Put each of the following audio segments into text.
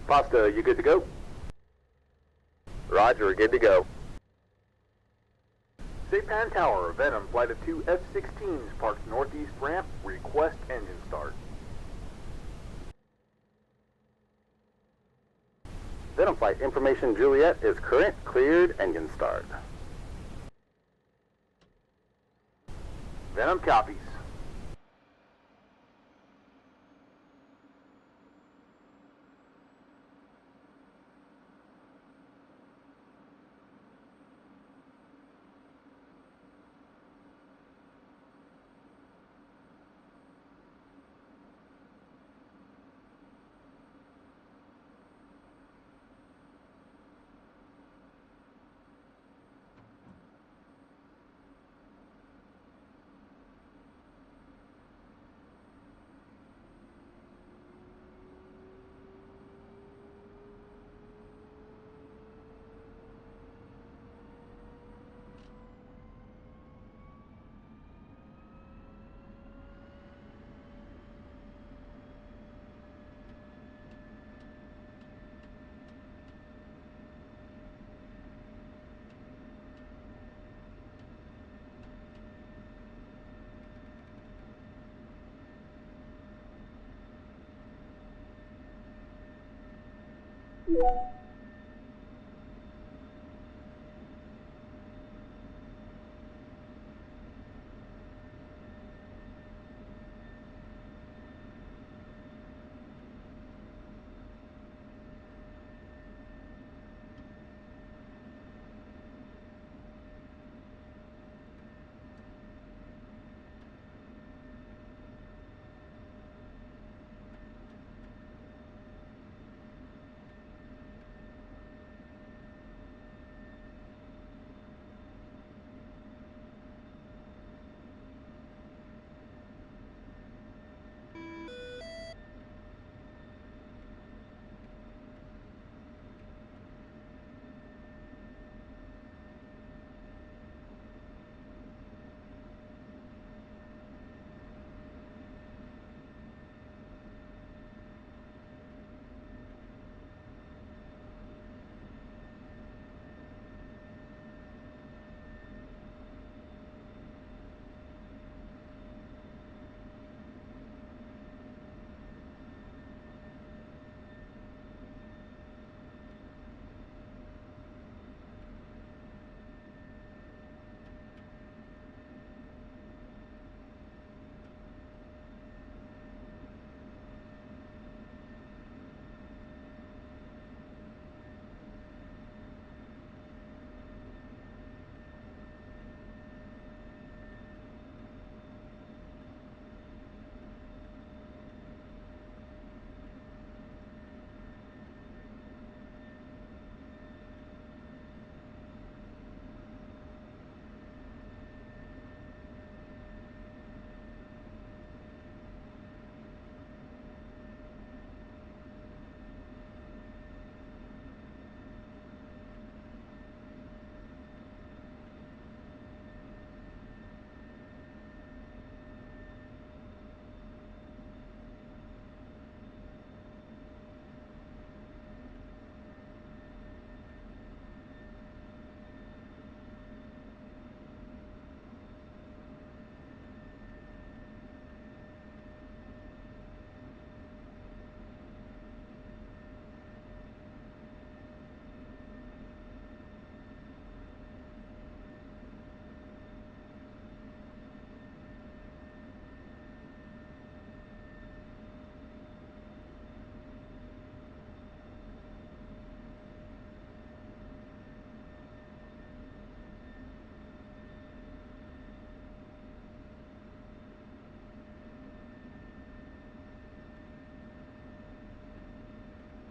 Pasta, you good to go? Roger, good to go. Saipan Tower, Venom, flight of 2 F-16s parked northeast ramp, request engine start. Venom flight information Juliet is current, cleared, engine start. Venom copies.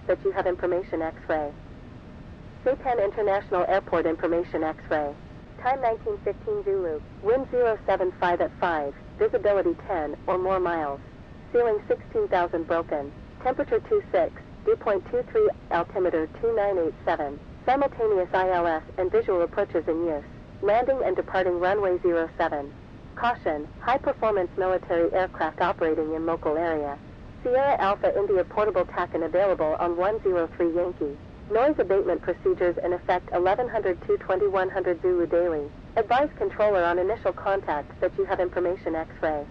That you have information X-ray. Saipan International Airport information X-ray. Time 1915 Zulu. Wind 075 at 5. Visibility 10 or more miles. Ceiling 16,000 broken. Temperature 26. Dew point 23. Altimeter 2987. Simultaneous ILS and visual approaches in use. Landing and departing runway 07. Caution, high-performance military aircraft operating in local area. Sierra Alpha India portable TACAN available on 103 Yankee. Noise abatement procedures in effect 1100-2100 Zulu daily. Advise controller on initial contact that you have information X-ray.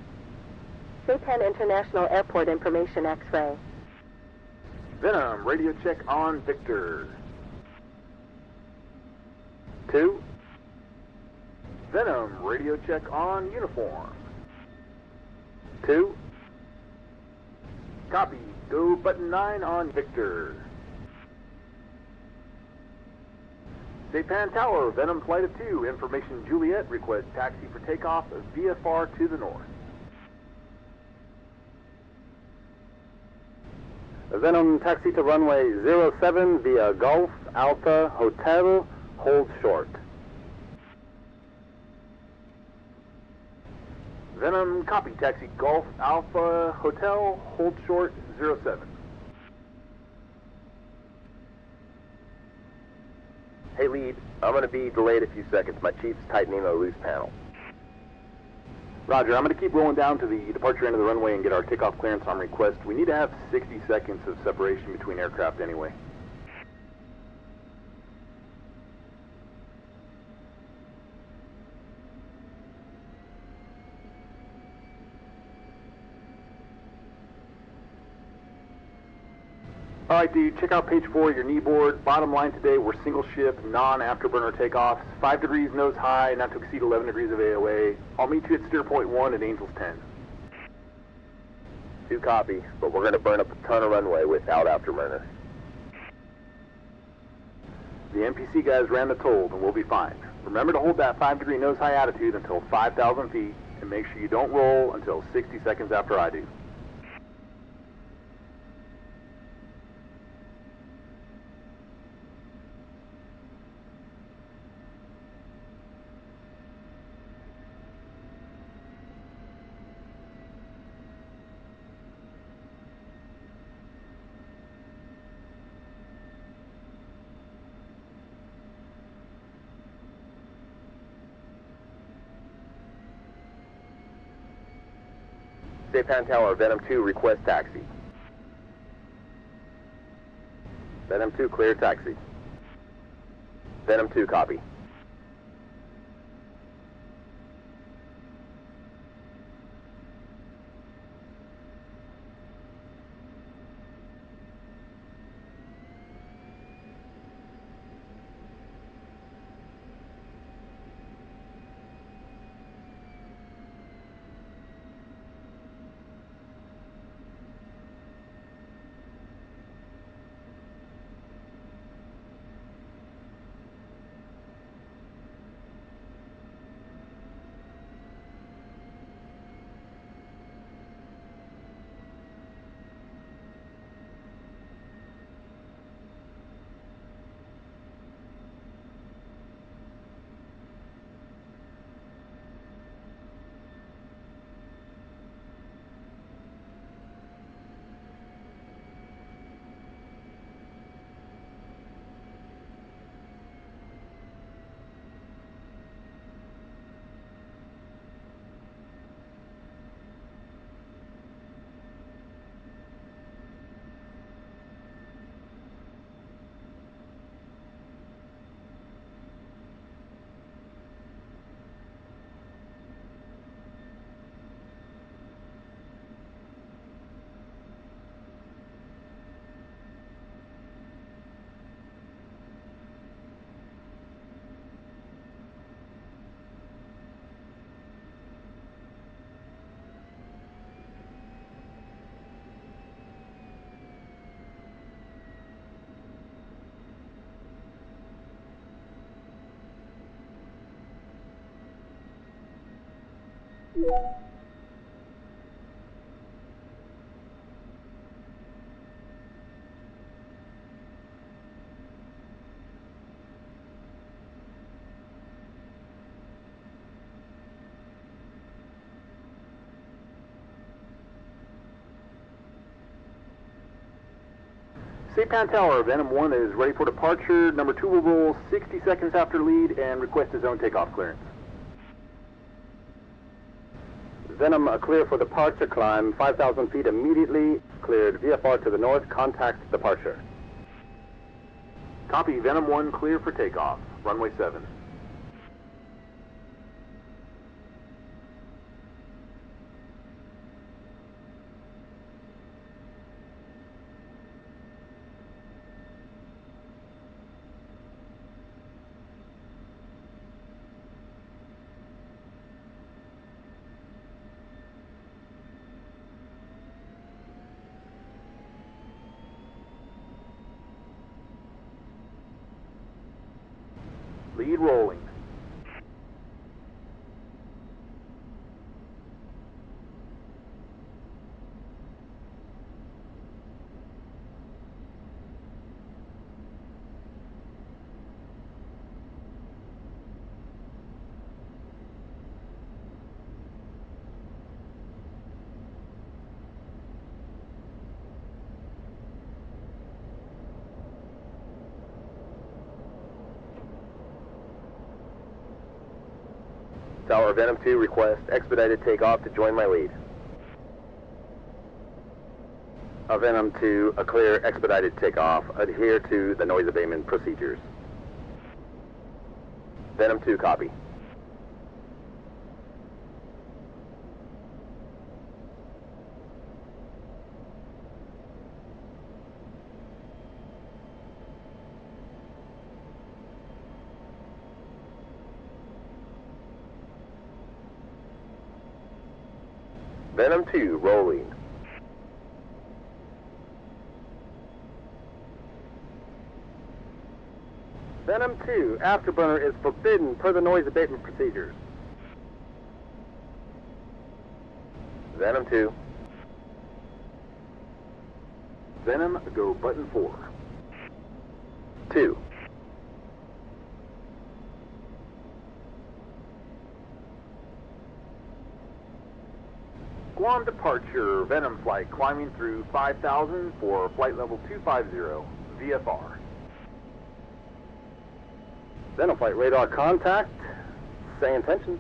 Saipan International Airport information X-ray. Venom, radio check on Victor. 2. Venom, radio check on Uniform. 2. Copy. Go button 9 on Victor. Saipan Tower, Venom Flight of 2, information Juliet, request taxi for takeoff VFR to the north. Venom taxi to runway 07 via Golf Alpha Hotel, hold short. Venom, copy, taxi Golf Alpha Hotel, hold short 07. Hey, lead, I'm going to be delayed a few seconds. My chief's tightening a loose panel. Roger, I'm going to keep rolling down to the departure end of the runway and get our takeoff clearance on request. We need to have 60 seconds of separation between aircraft anyway. All right, dude, check out page 4, your knee board. Bottom line today, we're single ship, non-afterburner takeoffs. 5 degrees nose high, not to exceed 11 degrees of AOA. I'll meet you at steer point 1 at Angels 10. 2 copy, but we're going to burn up a ton of runway without afterburner. The NPC guys ran the toll, and we'll be fine. Remember to hold that 5-degree nose high attitude until 5,000 feet, and make sure you don't roll until 60 seconds after I do. Saipan Tower, Venom 2, request taxi. Venom 2, clear taxi. Venom 2, copy. Saipan Tower, Venom 1 is ready for departure. Number 2 will roll 60 seconds after lead and request his own takeoff clearance. Venom, clear for departure climb, 5,000 feet immediately. Cleared VFR to the north, contact departure. Copy, Venom 1 clear for takeoff. Runway 7. Lead rolling. Tower Venom 2 request expedited takeoff to join my lead. Venom 2, a clear expedited takeoff. Adhere to the noise abatement procedures. Venom 2, copy. Venom 2, rolling. Venom 2, afterburner is forbidden per the noise abatement procedures. Venom 2. Venom, go button 4. 2. Guam departure, Venom flight climbing through 5,000 for flight level 250, VFR. Venom flight radar contact. Say intention.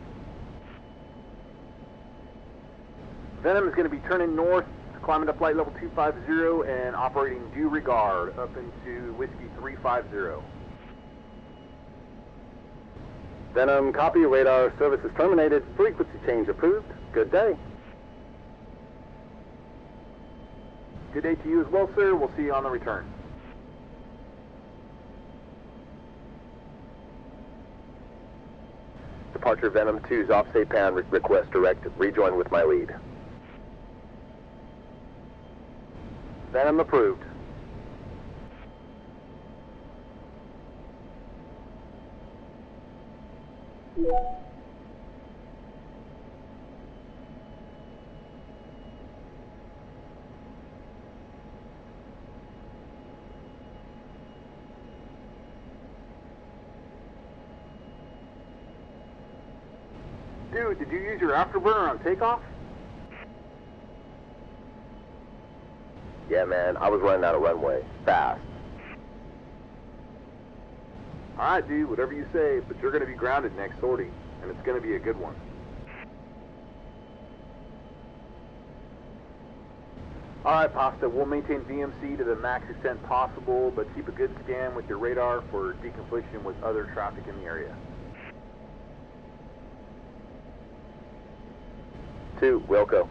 Venom is going to be turning north, climbing to flight level 250 and operating due regard up into Whiskey 350. Venom, copy. Radar service is terminated. Frequency change approved. Good day. Good day to you as well, sir. We'll see you on the return. Departure Venom 2's off Saipan request direct rejoin with my lead. Venom approved. Dude, did you use your afterburner on takeoff? Yeah, man, I was running out of runway. Fast. Alright, dude, whatever you say, but you're going to be grounded next sortie, and it's going to be a good one. Alright, Pasta, we'll maintain VMC to the max extent possible, but keep a good scan with your radar for deconfliction with other traffic in the area. 2, Wilco.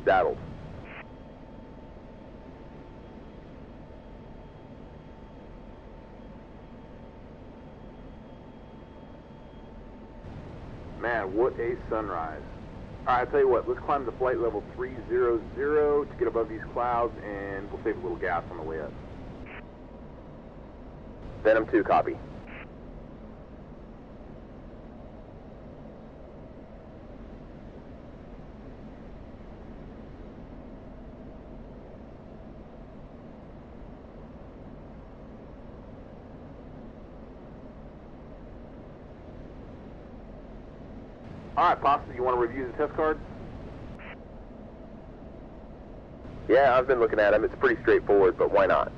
Saddled. Man, what a sunrise. Alright, I tell you what, let's climb to flight level 300 to get above these clouds, and we'll save a little gas on the way up. Venom 2, copy. Alright, Pops, you want to review the test cards? Yeah, I've been looking at them. It's pretty straightforward, but why not?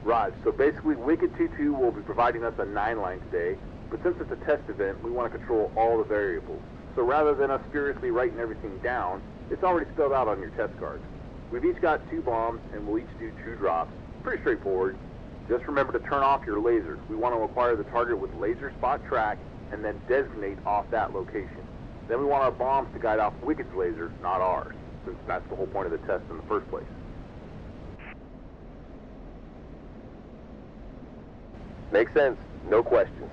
Raj, so basically Wicked 2-2 will be providing us a 9-line today, but since it's a test event, we want to control all the variables. So rather than us furiously writing everything down, it's already spelled out on your test cards. We've each got 2 bombs, and we'll each do 2 drops. Pretty straightforward. Just remember to turn off your laser. We want to acquire the target with laser spot track, and then designate off that location. Then we want our bombs to guide off Wicked's laser, not ours, since that's the whole point of the test in the first place. Makes sense. No questions.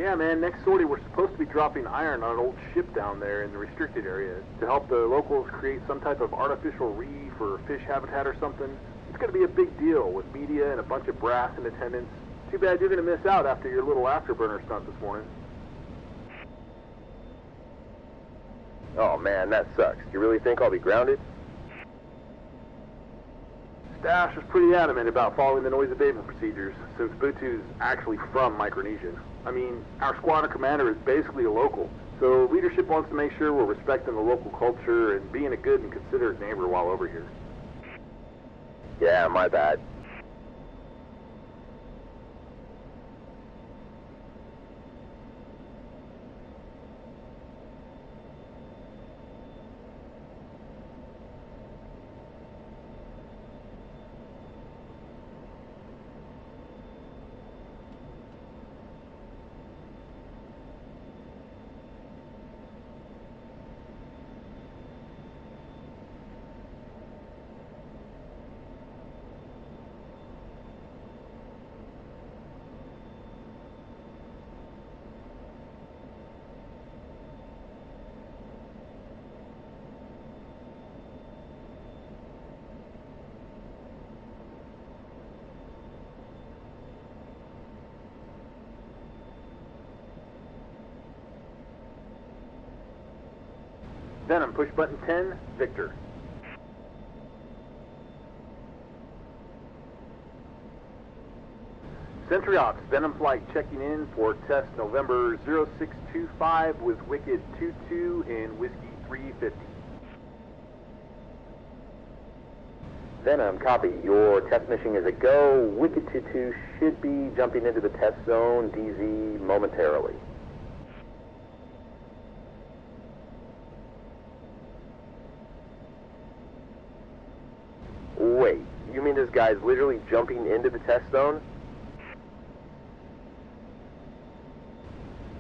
Yeah, man, next sortie we're supposed to be dropping iron on an old ship down there in the restricted area to help the locals create some type of artificial reef or fish habitat or something. It's going to be a big deal with media and a bunch of brass in attendance. Too bad you're going to miss out after your little afterburner stunt this morning. Oh man, that sucks. Do you really think I'll be grounded? Stash was pretty adamant about following the noise abatement procedures, since Butu's actually from Micronesia. I mean, our squadron commander is basically a local, so leadership wants to make sure we're respecting the local culture and being a good and considerate neighbor while over here. Yeah, my bad. Venom, push button 10, Victor. Sentry Ops, Venom Flight checking in for test November 0625 with Wicked 22 and Whiskey 350. Venom, copy. Your test mission is a go. Wicked 22 should be jumping into the test zone, DZ, momentarily. Wait, you mean this guy's literally jumping into the test zone?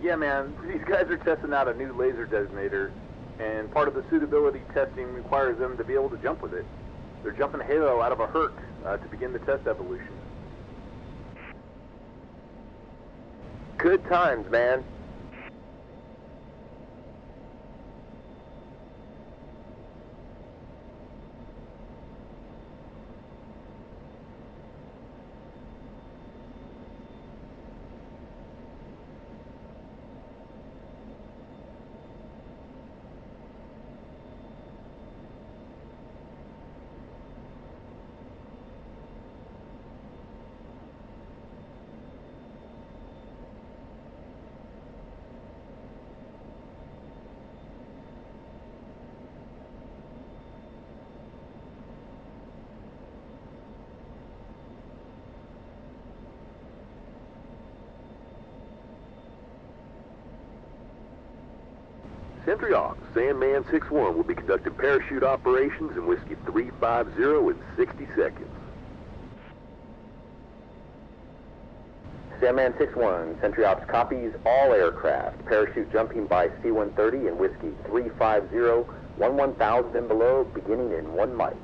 Yeah, man, these guys are testing out a new laser designator, and part of the suitability testing requires them to be able to jump with it. They're jumping Halo out of a Herc to begin the test evolution. Good times, man. Sentry Ops, Sandman 6-1 will be conducting parachute operations in Whiskey 350 in 60 seconds. Sandman 6-1, Sentry Ops copies all aircraft. Parachute jumping by C-130 and Whiskey 350, 11,000 and below, beginning in 1 mic.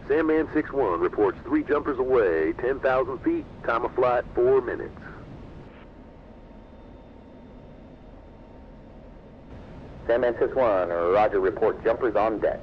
Sandman 6-1 reports 3 jumpers away, 10,000 feet, time of flight 4 minutes. Sandman 6-1, roger, report jumpers on deck.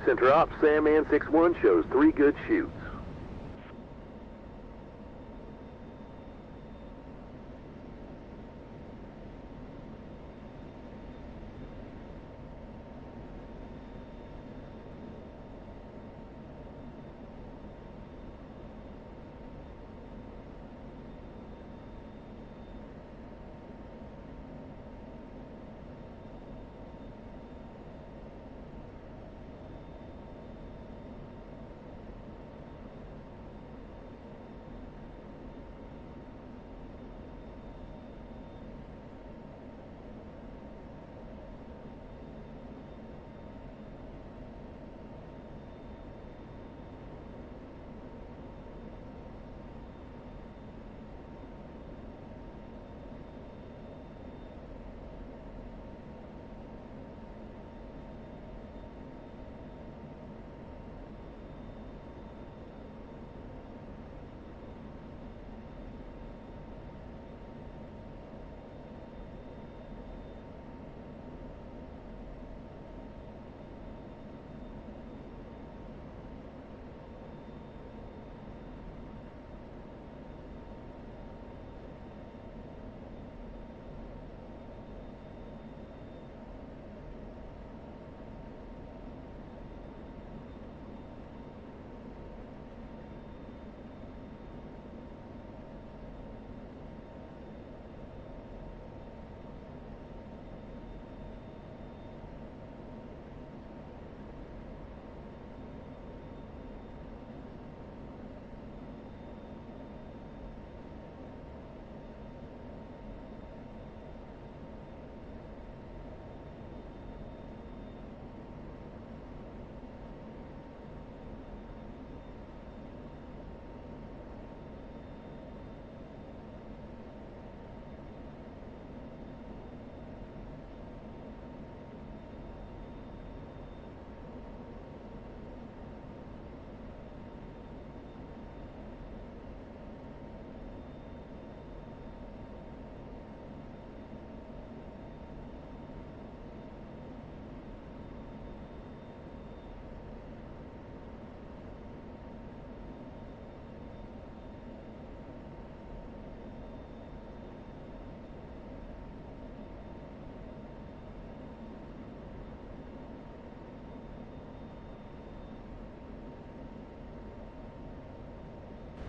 Center Ops, Sandman 6-1 shows 3 good shoots.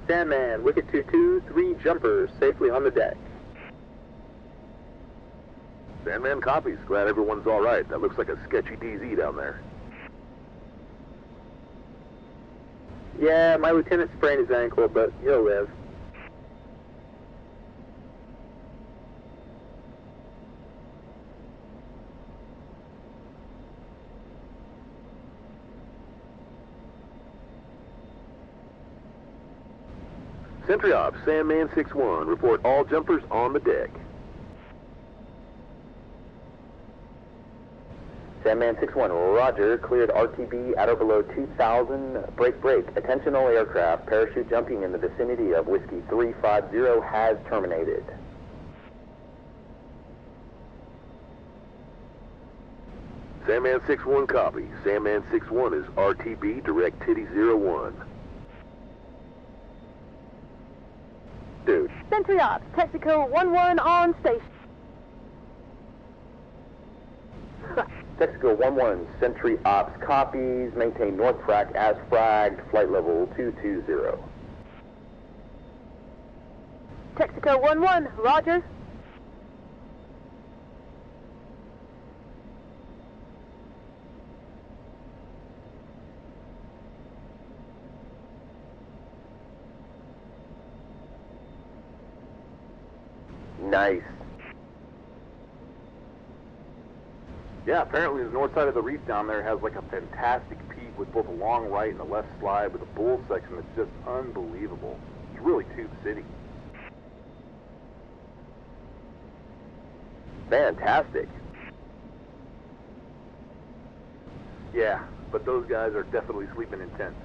Sandman, Wicket 2-2, 3 jumpers safely on the deck. Sandman copies. Glad everyone's all right. That looks like a sketchy DZ down there. Yeah, my lieutenant sprained his ankle, but he'll live. Sentry Ops, Sandman 6-1, report all jumpers on the deck. Sandman 6-1, roger, cleared RTB at or below 2,000, break. Attention all aircraft, parachute jumping in the vicinity of Whiskey 350 has terminated. Sandman 6-1 copy. Sandman 6-1 is RTB, direct titty 01. Dude. Sentry Ops, Texaco 1-1 on station. Texaco 1-1, Sentry Ops copies, maintain North Frac as fragged, flight level 220. Texaco 1-1, roger. Nice. Yeah, apparently the north side of the reef down there has like a fantastic peak with both a long right and a left slide with a bull section that's just unbelievable. It's really Tube City. Fantastic. Yeah, but those guys are definitely sleeping in tents.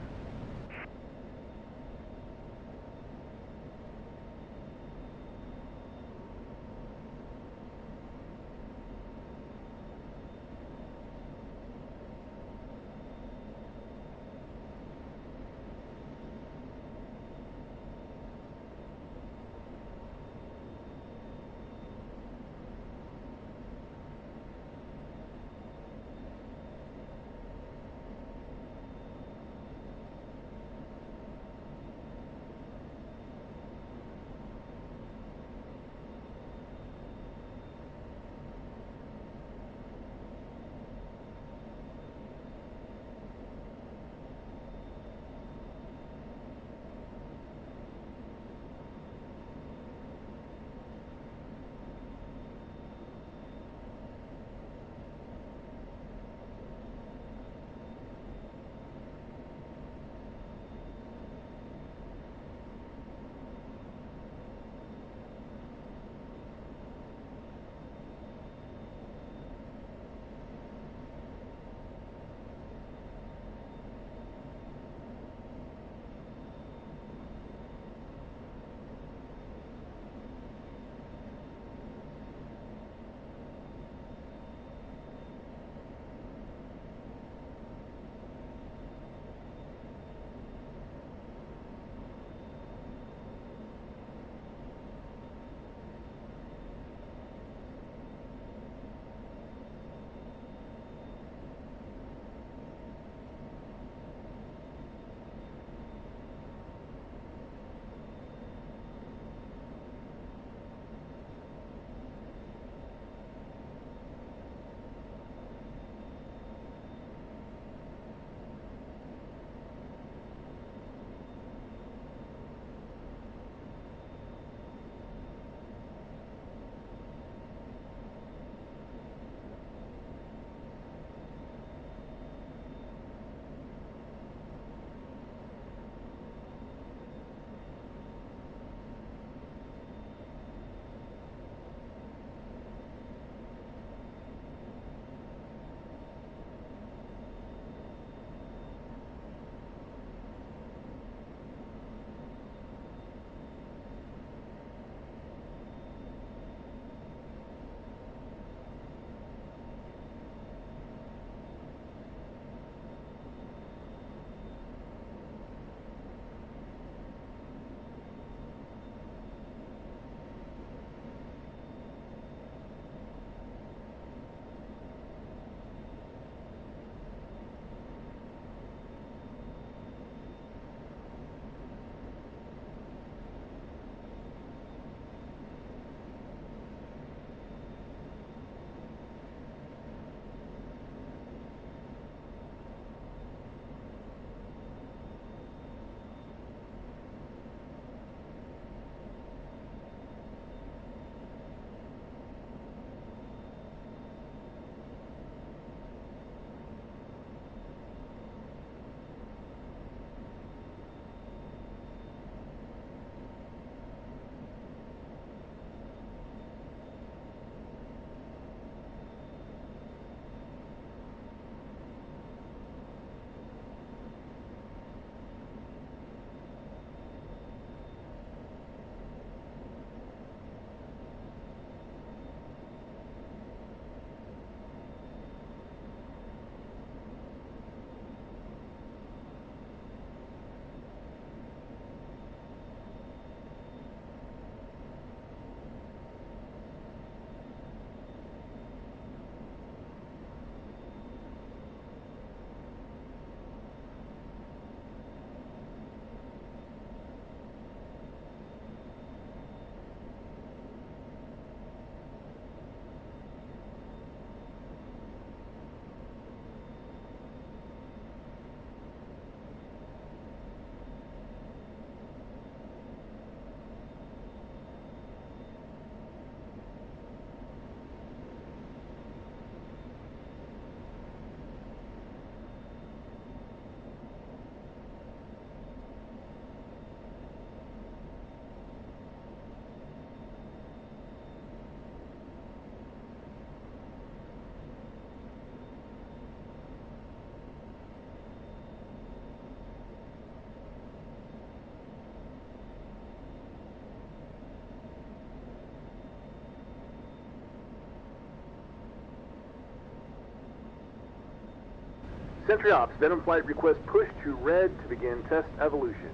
Sentry Ops, Venom Flight request push to red to begin test evolution.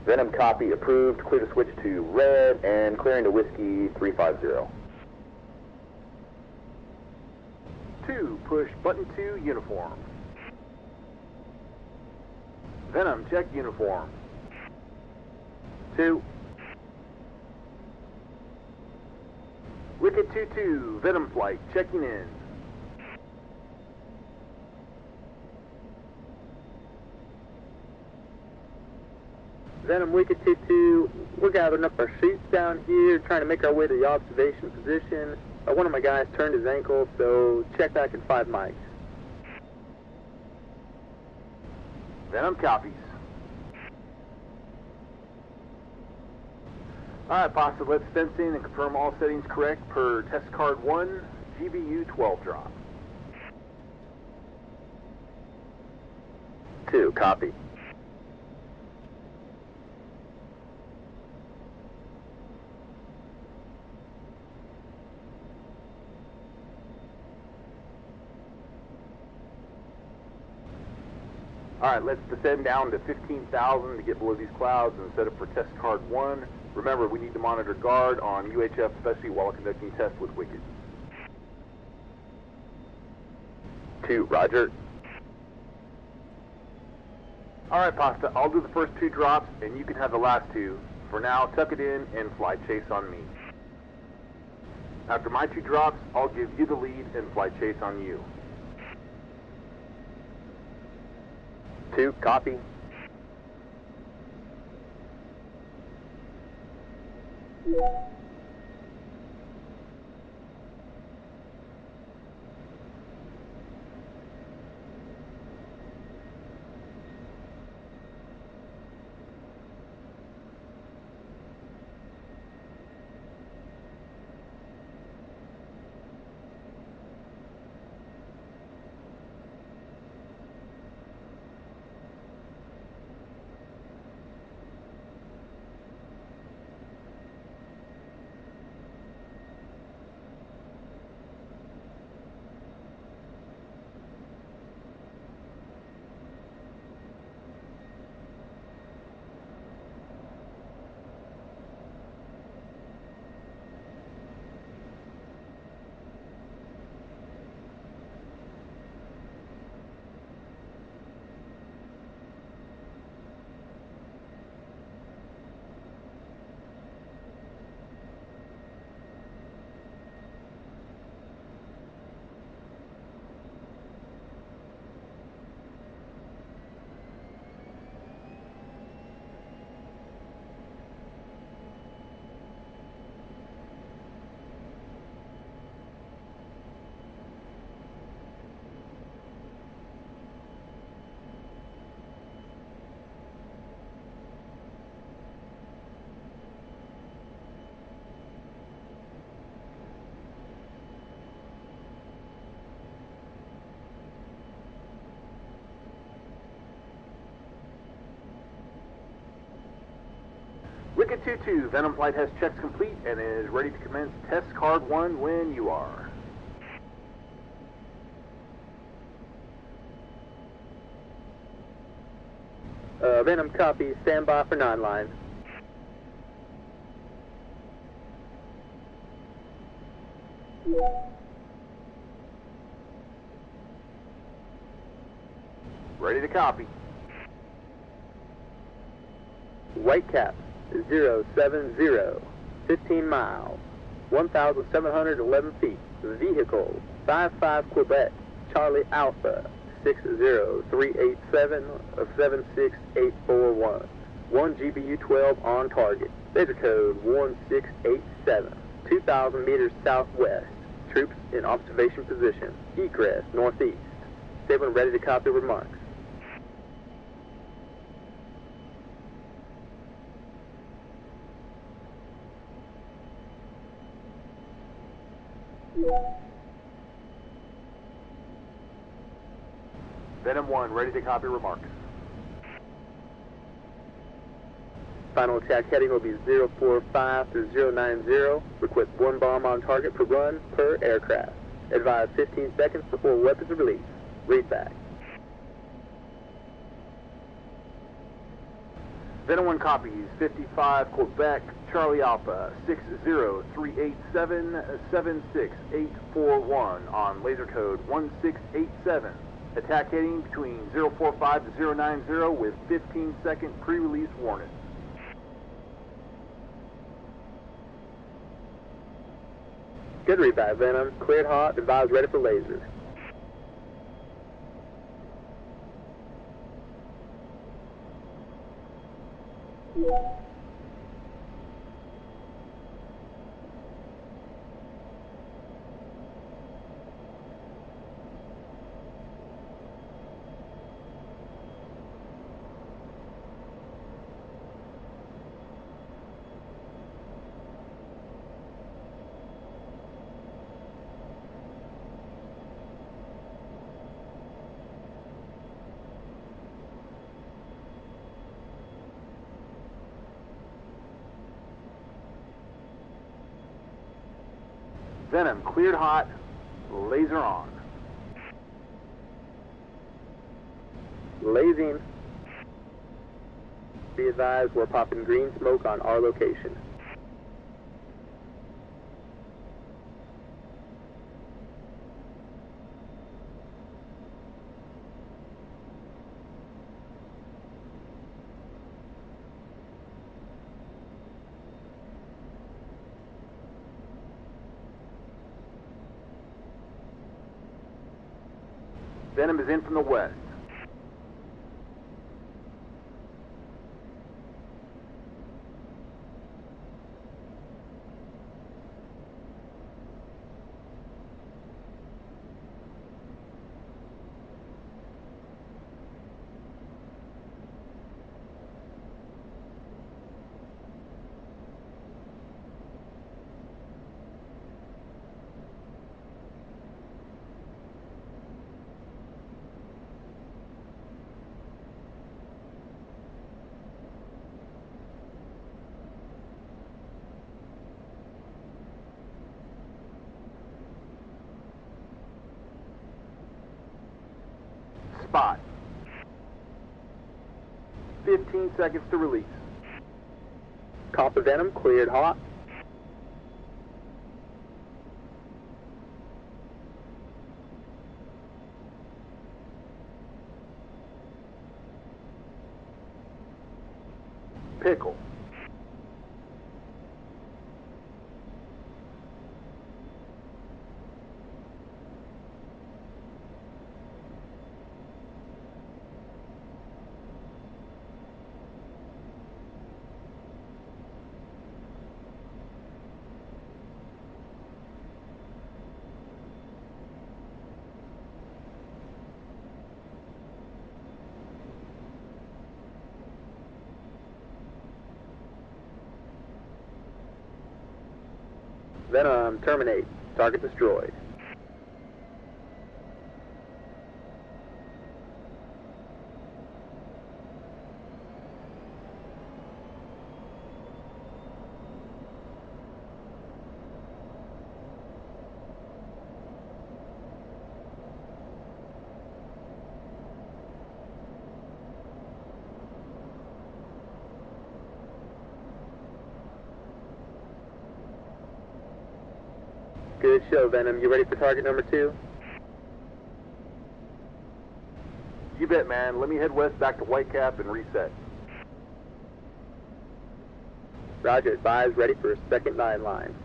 Venom copy, approved. Clear to switch to red and clearing to Whiskey 350. 2, push button 2, uniform. Venom, check uniform. 2. Wicked 2-2, Venom Flight, checking in. Venom Wicked 2-2, we're gathering up our sheets down here, trying to make our way to the observation position. One of my guys turned his ankle, so check back in 5 mics. Venom copies. Alright, Pasta, let's fence in and confirm all settings correct per test card 1, GBU 12 drop. 2, copy. Alright, let's descend down to 15,000 to get below these clouds and set up for test card 1. Remember, we need to monitor guard on UHF, especially while conducting tests with Wicked. 2, roger. Alright, Pasta, I'll do the first 2 drops, and you can have the last 2. For now, tuck it in and fly chase on me. After my 2 drops, I'll give you the lead and fly chase on you. 2, copy. Wicked 2-2, Venom Flight has checks complete and is ready to commence test card 1 when you are. Venom copy, stand by for 9 line. Ready to copy. Whitecap 070, 15 miles, 1,711 feet. Vehicle 55 Quebec, Charlie Alpha 60387 of 76841. 1 GBU 12 on target. Laser code 1687. 2,000 meters southwest. Troops in observation position. Egress northeast. Stable ready to copy remarks. Venom 1, ready to copy remarks. Final attack heading will be 045 through 090. Request 1 bomb on target per run per aircraft. Advise 15 seconds before weapons are released. Read back. Venom 1 copies, 55 Quebec, Charlie Alpha, 60387-76841 on laser code 1687. Attack heading between 045 to 090 with 15-second pre-release warning. Good read back, Venom. Cleared hot, advise ready for laser. Venom cleared hot, laser on. Lasing. Be advised, we're popping green smoke on our location. Venom is in from the west. Spot. 15 seconds to release. Copper Venom cleared hot. Pickle. Venom terminate. Target destroyed. Good show, Venom. You ready for target number 2? You bet, man. Let me head west back to Whitecap and reset. Roger, advise ready for a second 9 line.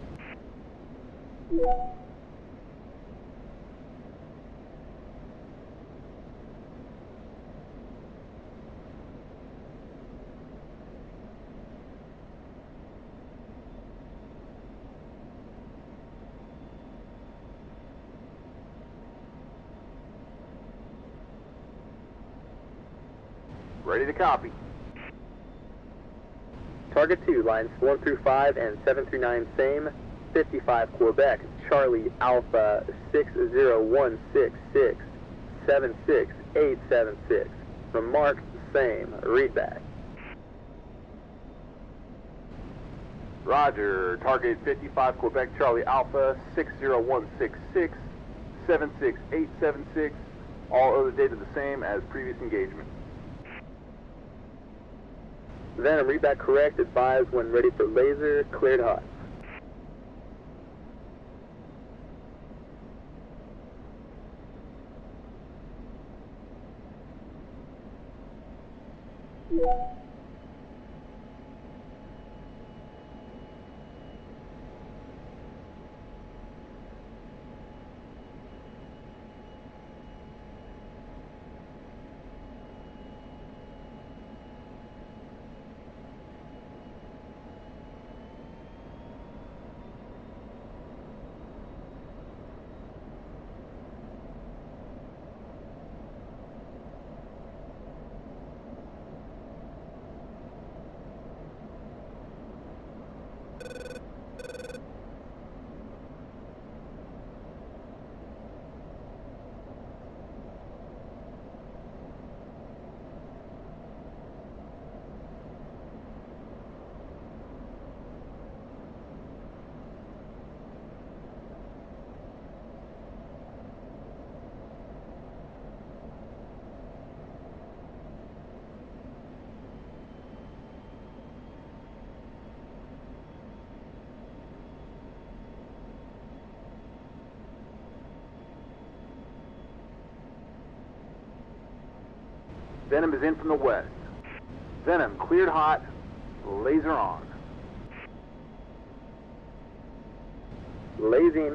Ready to copy. Target 2, lines 1 through 5 and 7 through 9 same. 55 Quebec, Charlie Alpha 60166 76876. Remarks same. Read back. Roger. Target 55 Quebec Charlie Alpha 60166 76876. All other data the same as previous engagement. Venom, read back correct. Advise when ready for laser. Cleared hot. Venom is in from the west. Venom cleared hot, laser on. Lasing.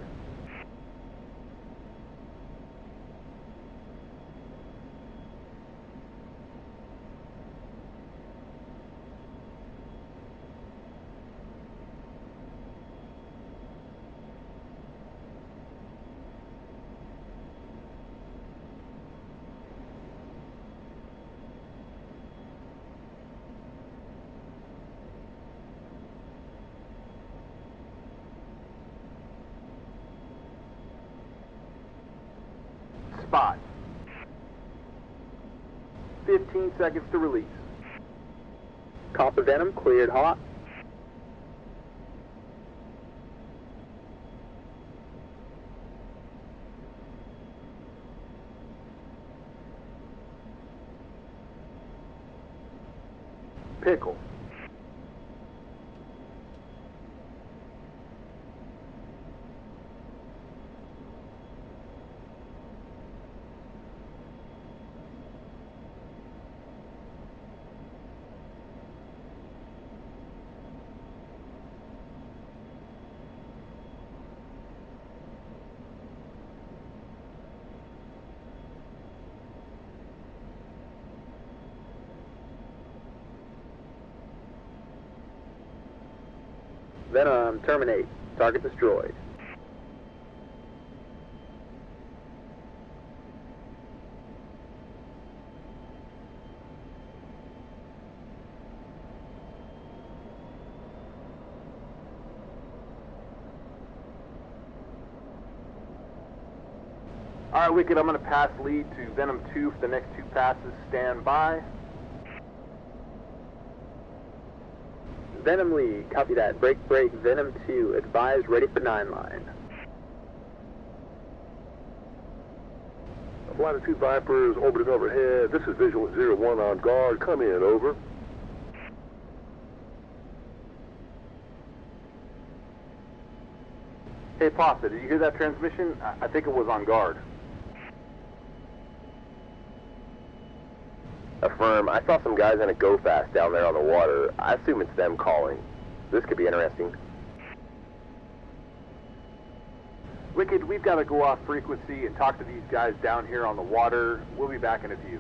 Spot. 15 seconds to release. Copper Venom, cleared hot. Pickle. Venom, terminate. Target destroyed. All right, Wicked, I'm going to pass lead to Venom 2 for the next 2 passes. Stand by. Venom lead, copy that. Break, Venom 2, advised, ready for 9 line. Latitude Vipers orbiting overhead. This is Vigilant 01 on guard. Come in, over. Hey, Pasta, did you hear that transmission? I think it was on guard. Affirm. I saw some guys in a go-fast down there on the water. I assume it's them calling. This could be interesting. Wicked, we've got to go off frequency and talk to these guys down here on the water. We'll be back in a few.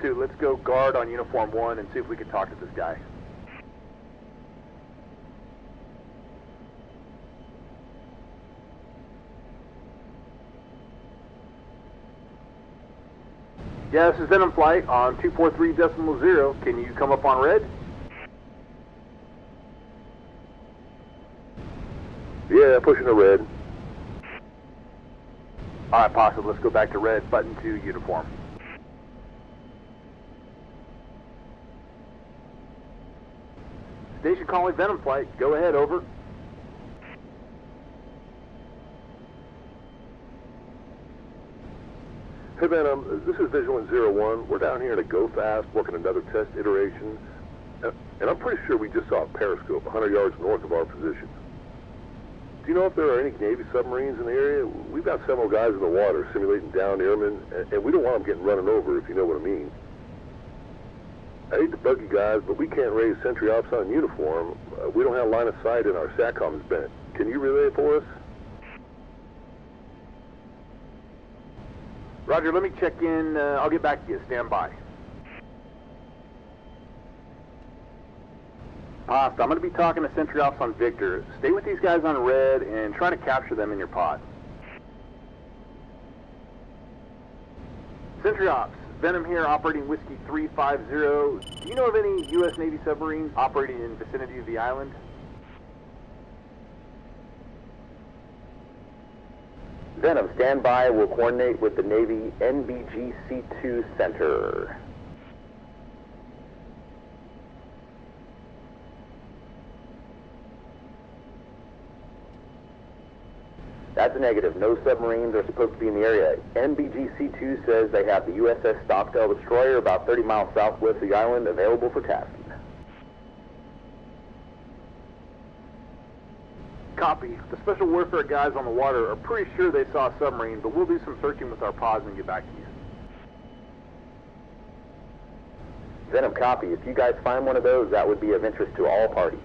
2, let's go guard on Uniform 1 and see if we can talk to this guy. Yeah, this is Venom Flight on 243.0. Can you come up on red? Yeah, pushing the red. All right, Pasta, let's go back to red, button 2, uniform. Station calling Venom Flight. Go ahead, over. Hey, Venom, this is Vigilant 01. We're down here in a Go Fast working another test iteration. And I'm pretty sure we just saw a periscope 100 yards north of our position. Do you know if there are any Navy submarines in the area? We've got several guys in the water simulating downed airmen, and we don't want them getting run over, if you know what I mean. I hate to bug you guys, but we can't raise Sentry Ops on uniform. We don't have line of sight and our SATCOM is bent. Can you relay it for us? Roger, let me check in. I'll get back to you. Stand by. Pasta, I'm going to be talking to Sentry Ops on Victor. Stay with these guys on Red and try to capture them in your pod. Sentry Ops, Venom here, operating Whiskey 350. Do you know of any U.S. Navy submarines operating in the vicinity of the island? Venom, stand by. We'll coordinate with the Navy NBGC-2 Center. That's a negative. No submarines are supposed to be in the area. NBGC-2 says they have the USS Stockdale destroyer about 30 miles southwest of the island available for tasking. Copy. The special warfare guys on the water are pretty sure they saw a submarine, but we'll do some searching with our pods and get back to you. Venom, copy. If you guys find one of those, that would be of interest to all parties.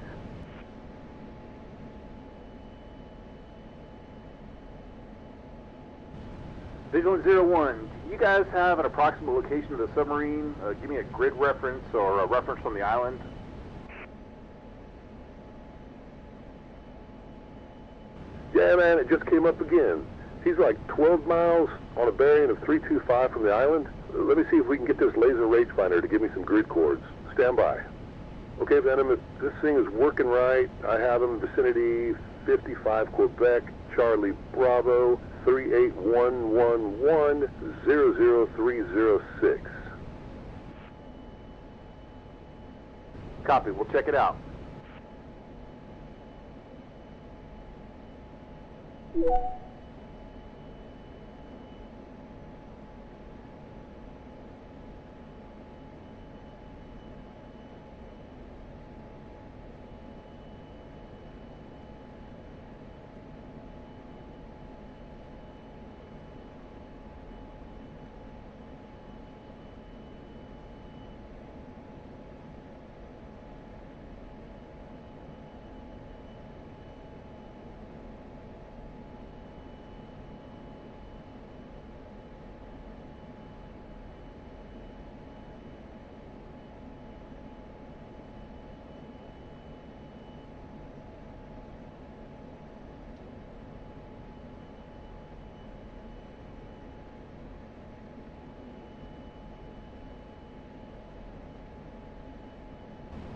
Vigilant 01, do you guys have an approximate location of the submarine? Give me a grid reference or a reference from the island. Yeah, man, it just came up again. He's like 12 miles on a bearing of 325 from the island. Let me see if we can get this laser rangefinder to give me some grid cords. Stand by. Okay, Venom, if this thing is working right, I have him vicinity 55 Quebec, Charlie Bravo, 38111-00306. Copy, we'll check it out.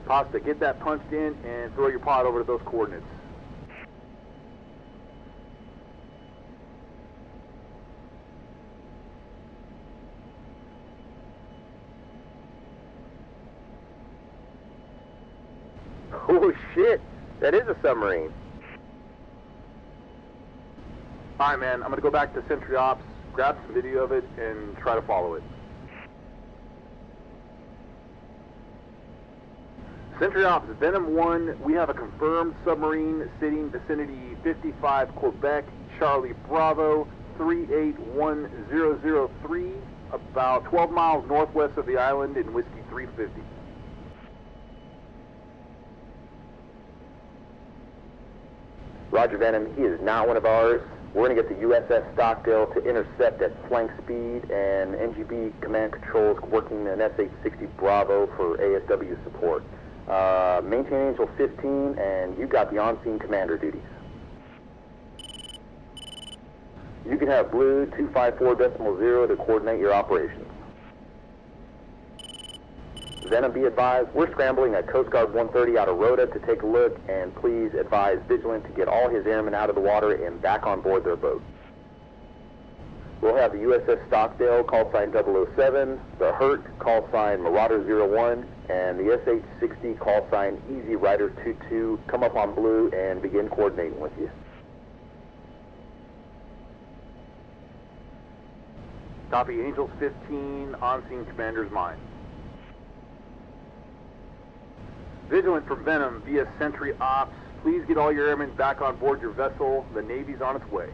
Pasta, get that punched in and throw your pod over to those coordinates. Oh shit, that is a submarine. Alright, man, I'm going to go back to Sentry Ops, grab some video of it, and try to follow it. Sentry Ops, Venom 1, we have a confirmed submarine sitting vicinity 55 Quebec, Charlie Bravo, 3811003, about 12 miles northwest of the island in Whiskey 350. Roger, Venom, he is not one of ours. We're going to get the USS Stockdale to intercept at flank speed, and NGB Command Control is working an F16c Bravo for ASW support. Maintain Angel 15, and you got the on-scene commander duties. You can have Blue 254.0 to coordinate your operations. Venom, be advised, we're scrambling at Coast Guard 130 out of Rota to take a look, and please advise Vigilant to get all his airmen out of the water and back on board their boat. We'll have the USS Stockdale, call sign 007, the Hurt, call sign Marauder 01, and the SH-60, call sign Easy Rider 22, come up on Blue and begin coordinating with you. Copy, Angels 15, on-scene commander's mine. Vigilant from Venom via Sentry Ops. Please get all your airmen back on board your vessel. The Navy's on its way.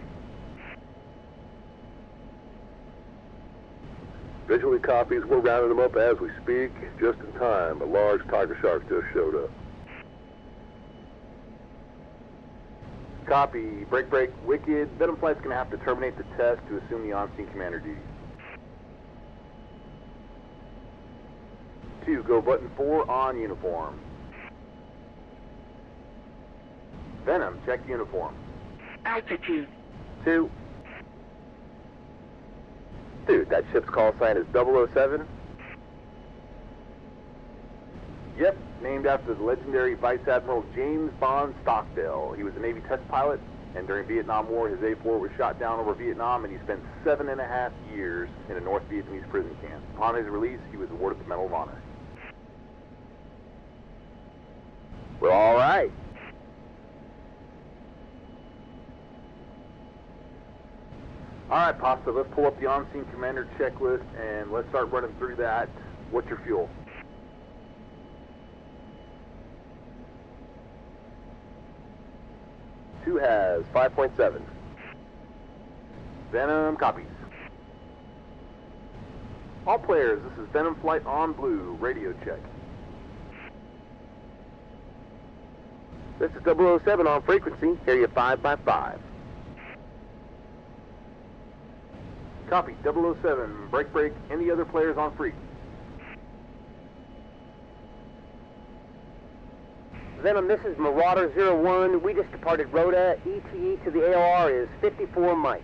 Vigilant copies. We're rounding them up as we speak. Just in time. A large tiger shark just showed up. Copy. Break, Wicked. Venom Flight's going to have to terminate the test to assume the on-scene commander duty. 2, go button 4 on uniform. Venom, check uniform. Altitude. 2. Dude, that ship's call sign is 007? Yep, named after the legendary Vice Admiral James Bond Stockdale. He was a Navy test pilot, and during Vietnam War, his A4 was shot down over Vietnam, and he spent 7.5 years in a North Vietnamese prison camp. Upon his release, he was awarded the Medal of Honor. Well, all right. All right, Pasta, let's pull up the on-scene commander checklist, and let's start running through that. What's your fuel? Two has 5.7. Venom copies. All players, this is Venom Flight on Blue. Radio check. This is 007 on frequency. Hear you 5x5. Copy, 007. Break. Any other players on freak? Venom, this is Marauder 01. We just departed Rhoda. ETE to the AOR is 54 mics.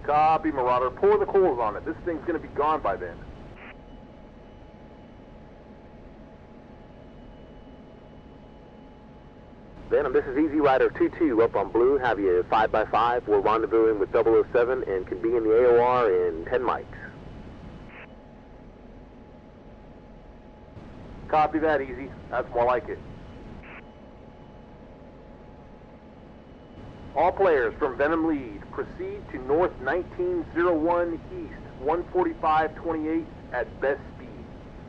Copy, Marauder. Pour the coals on it. This thing's going to be gone by then. Venom, this is Easy Rider 22 up on Blue. Have you 5x5. We're rendezvousing with 007 and can be in the AOR in 10 mics. Copy that, Easy. That's more like it. All players from Venom Lead, proceed to North 1901 East, 145.28 at best speed.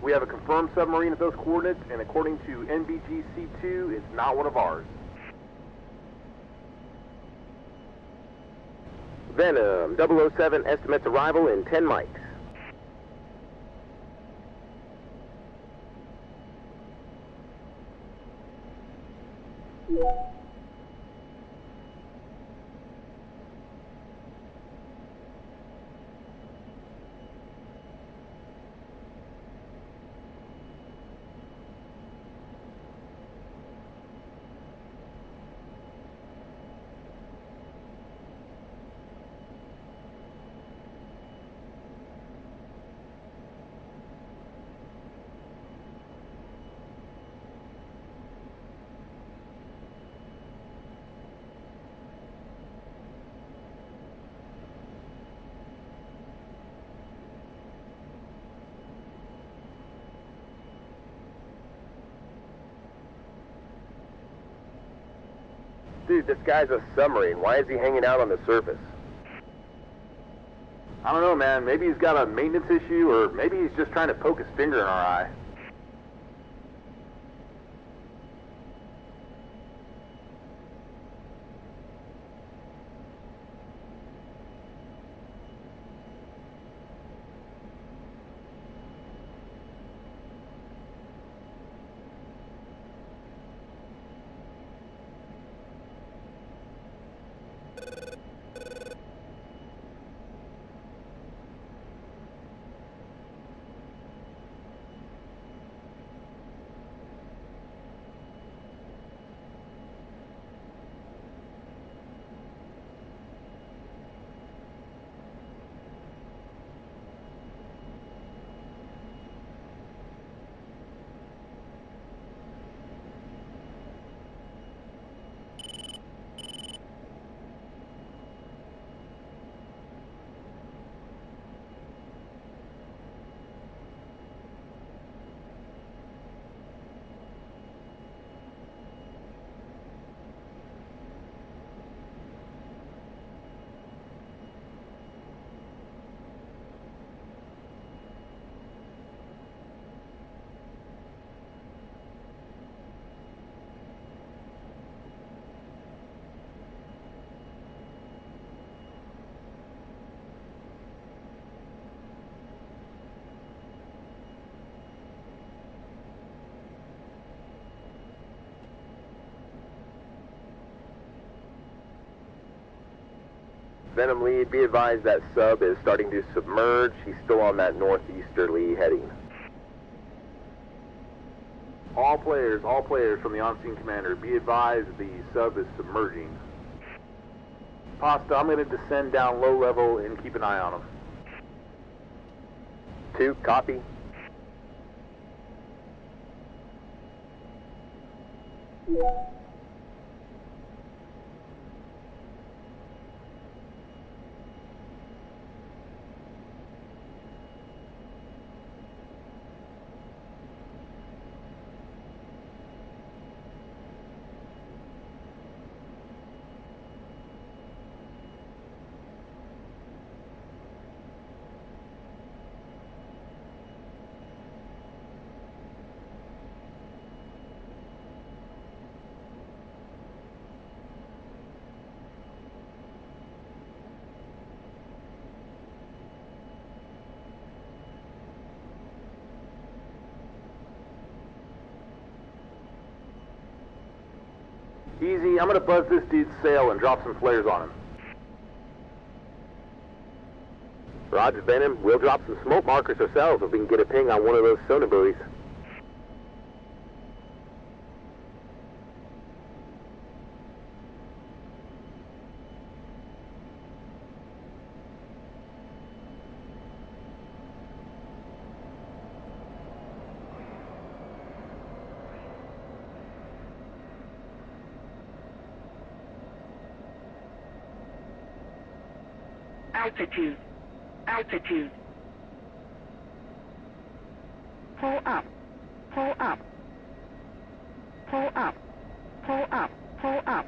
We have a confirmed submarine at those coordinates, and according to NBGC2, it's not one of ours. Venom, 007 estimates arrival in 10 mics. Dude, this guy's a submarine. Why is he hanging out on the surface? I don't know, man. Maybe he's got a maintenance issue, or maybe he's just trying to poke his finger in our eye. Venom lead, be advised that sub is starting to submerge. He's still on that northeasterly heading. All players from the on-scene commander, be advised the sub is submerging. Pasta, I'm going to descend down low level and keep an eye on him. 2, copy. Easy, I'm going to buzz this dude's sail and drop some flares on him. Roger, Venom. We'll drop some smoke markers ourselves if we can get a ping on one of those sonar buoys. Altitude. Altitude. Pull up. Pull up. Pull up. Pull up. Pull up.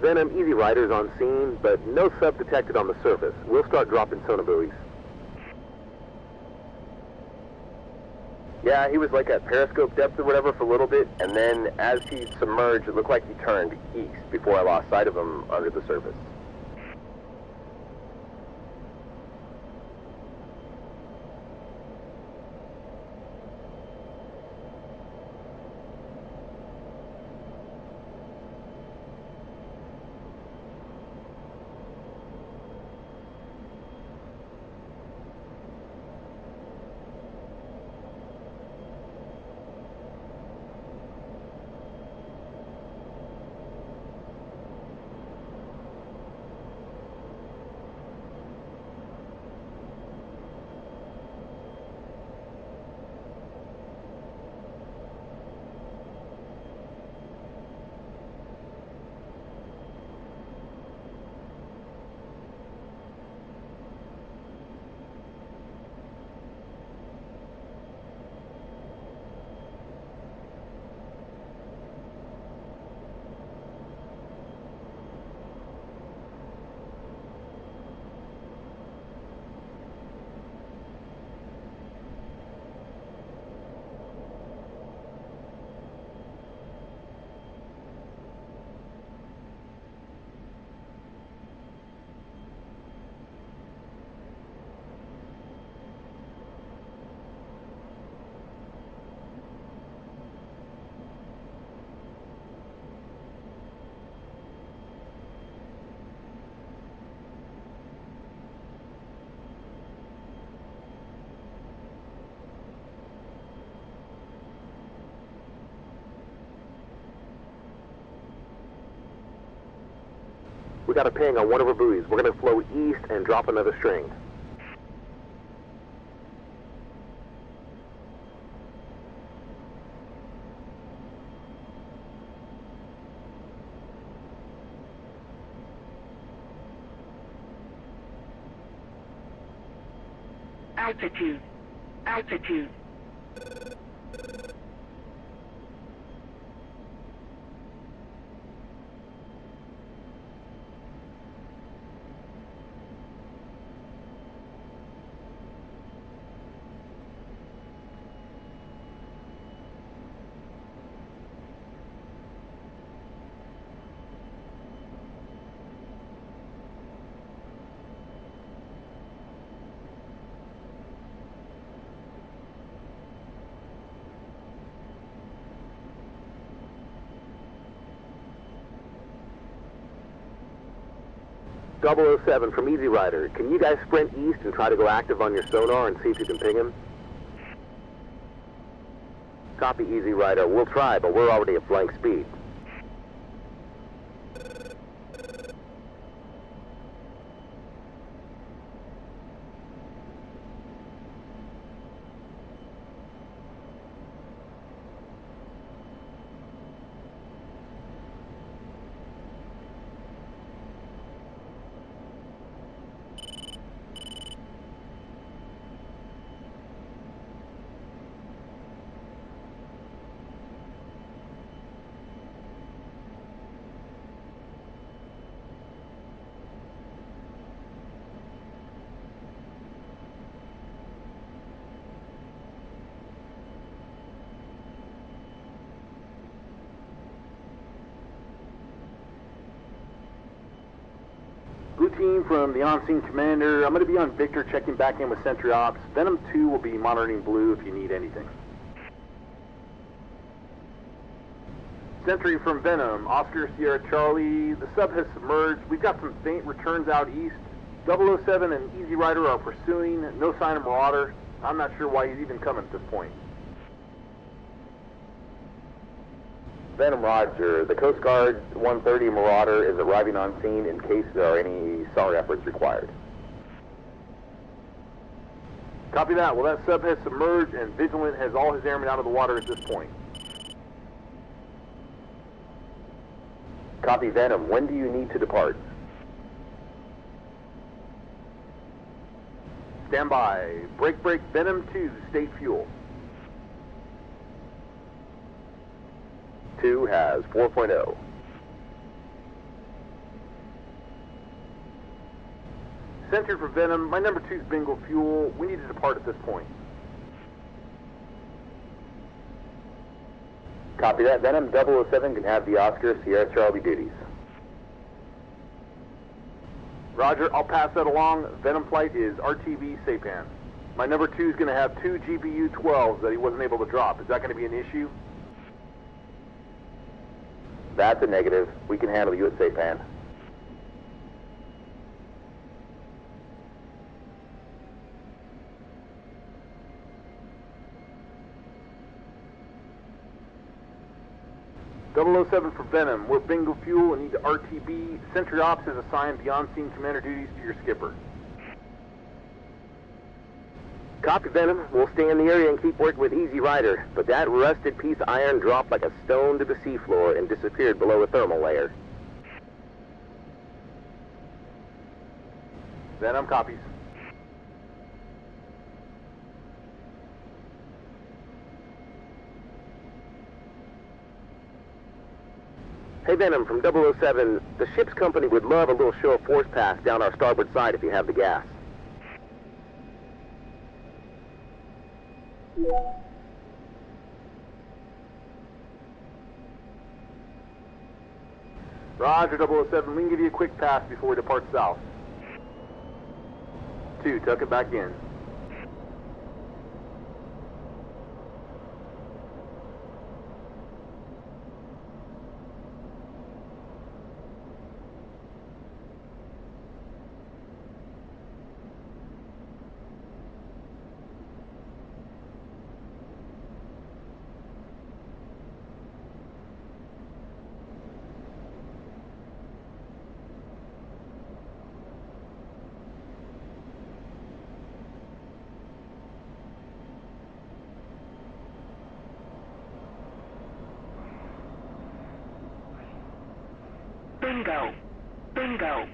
Venom, Easy Rider's on scene, but no sub detected on the surface. We'll start dropping sonar buoys. Yeah, he was like at periscope depth or whatever for a little bit, and then as he submerged, it looked like he turned east before I lost sight of him under the surface. We got a ping on one of our buoys. We're going to flow east and drop another string. Altitude. Altitude. .007 from Easy Rider. Can you guys sprint east and try to go active on your sonar and see if you can ping him? Copy, Easy Rider. We'll try, but we're already at flank speed. Blue team from the on-scene commander. I'm going to be on Victor checking back in with Sentry Ops. Venom 2 will be monitoring Blue if you need anything. Sentry from Venom, Oscar Sierra Charlie. The sub has submerged. We've got some faint returns out east. 007 and Easy Rider are pursuing. No sign of Marauder. I'm not sure why he's even coming at this point. Venom Roger. The Coast Guard 130 Marauder is arriving on scene in case there are any SAR efforts required. Copy that. Well, that sub has submerged and Vigilant has all his airmen out of the water at this point. Copy, Venom. When do you need to depart? Stand by. Break, Venom 2, state fuel. 2 has 4.0. Sentry for Venom, my number 2's bingo fuel. We need to depart at this point. Copy that. Venom 007 can have the Oscar Sierra Charlie duties. Roger, I'll pass that along. Venom flight is RTV Saipan. My number 2's going to have 2 GBU-12s that he wasn't able to drop. Is that going to be an issue? That's a negative. We can handle you at Saipan. .007 for Venom. We're bingo fuel and need to RTB. Sentry Ops has assigned the on-scene commander duties to your skipper. Copy, Venom. We'll stay in the area and keep working with Easy Rider. But that rusted piece of iron dropped like a stone to the seafloor and disappeared below a thermal layer. Venom copies. Hey, Venom, from 007, the ship's company would love a little show of force pass down our starboard side if you have the gas. Roger, 007. We can give you a quick pass before we depart south. 2, tuck it back in. Bingo. Bingo.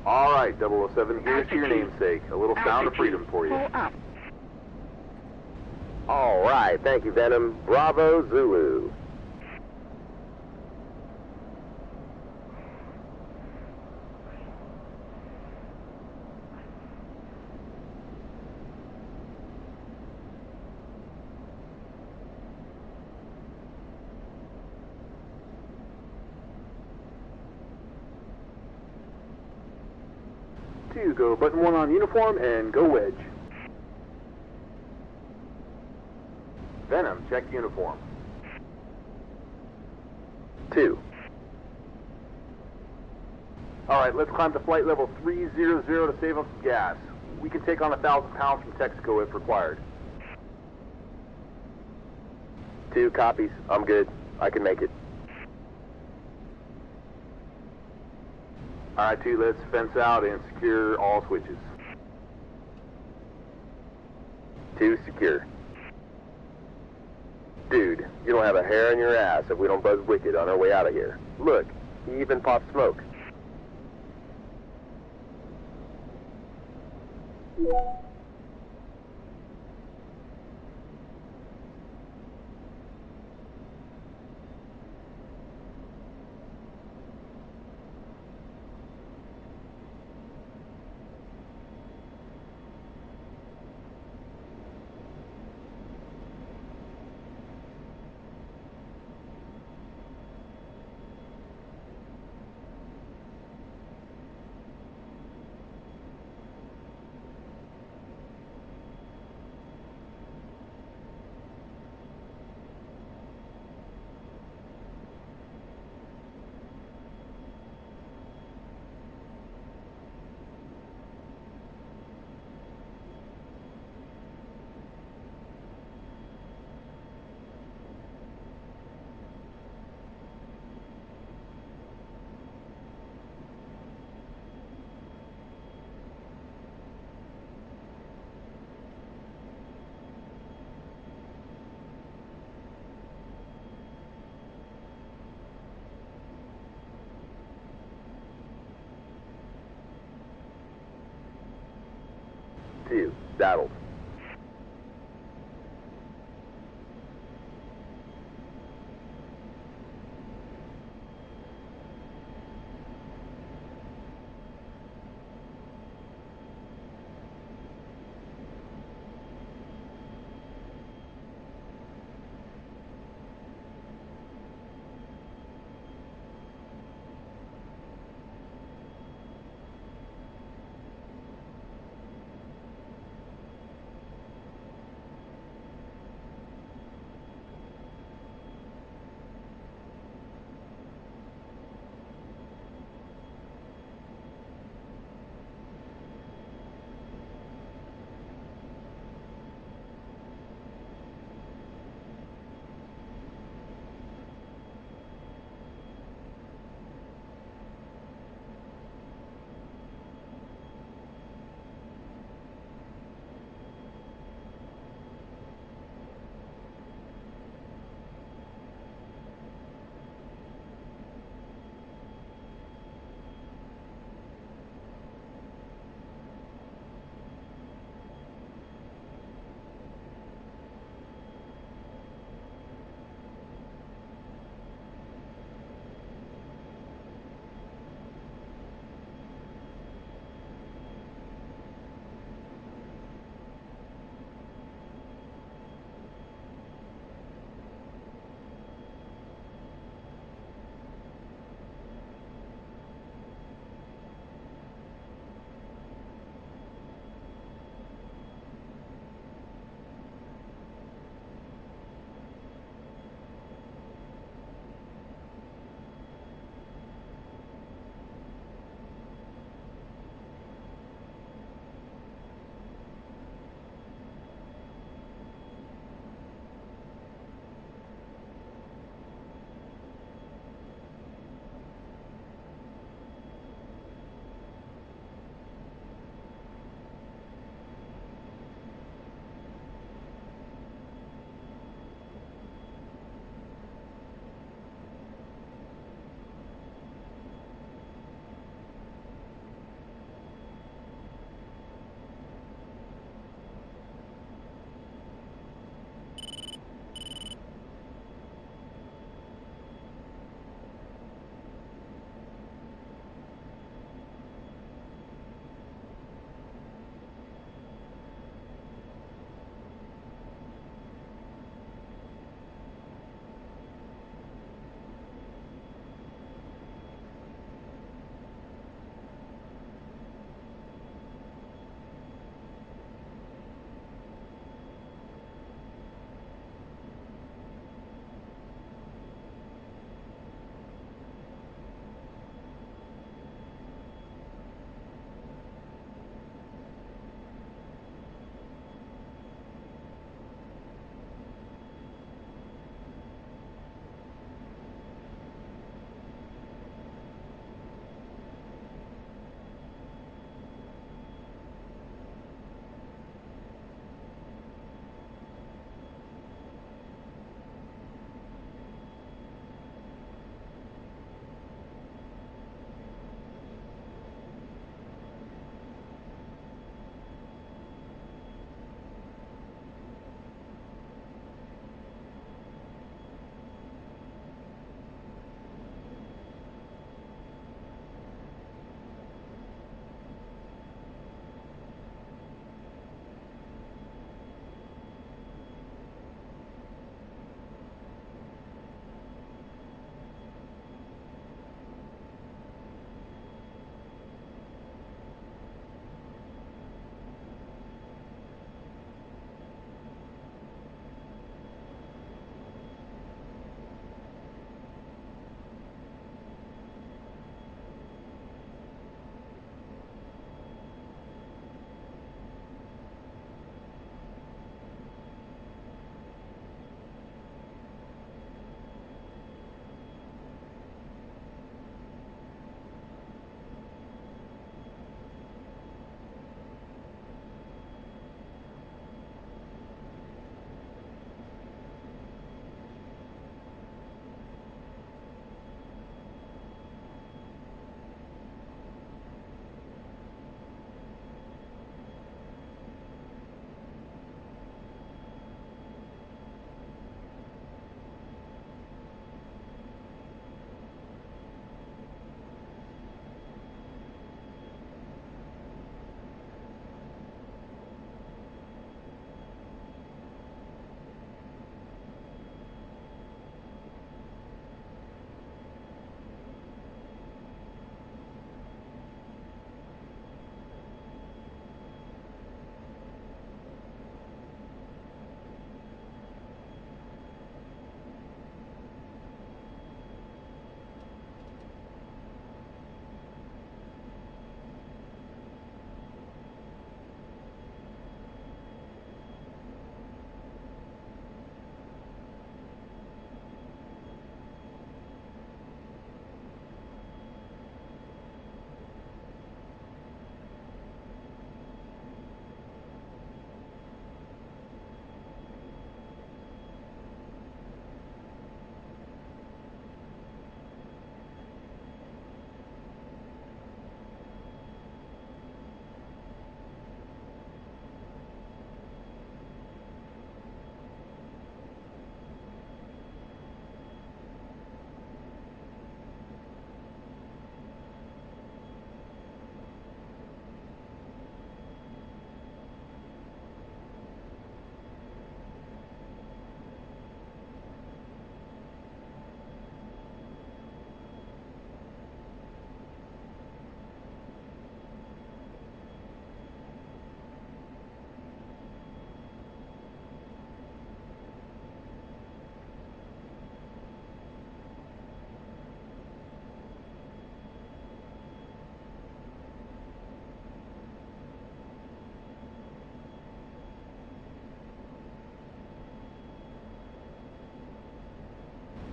All right, 007, here's to your namesake. A little sound of freedom for you. Pull up. All right, thank you, Venom. Bravo, Zulu. Two, go button 1 on uniform and go wedge. Venom, check uniform. 2. All right, let's climb to flight level 300 to save up some gas. We can take on 1,000 pounds from Texaco if required. 2 copies. I'm good. I can make it. All right, 2, let's fence out and secure all switches. 2 secure. Dude, you don't have a hair on your ass if we don't buzz Wicked on our way out of here. Look, he even popped smoke. Two, saddled.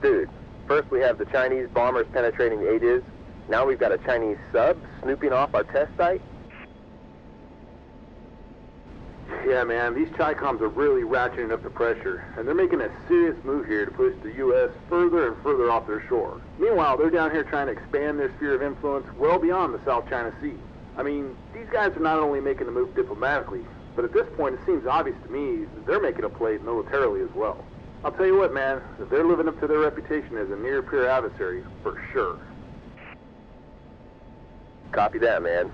Dude, first we have the Chinese bombers penetrating the Aegis. Now we've got a Chinese sub snooping off our test site. Yeah, man, these Chi-Coms are really ratcheting up the pressure, and they're making a serious move here to push the U.S. further and further off their shore. Meanwhile, they're down here trying to expand their sphere of influence well beyond the South China Sea. I mean, these guys are not only making a move diplomatically, but at this point it seems obvious to me that they're making a play militarily as well. I'll tell you what, man, they're living up to their reputation as a near-peer adversary, for sure. Copy that, man.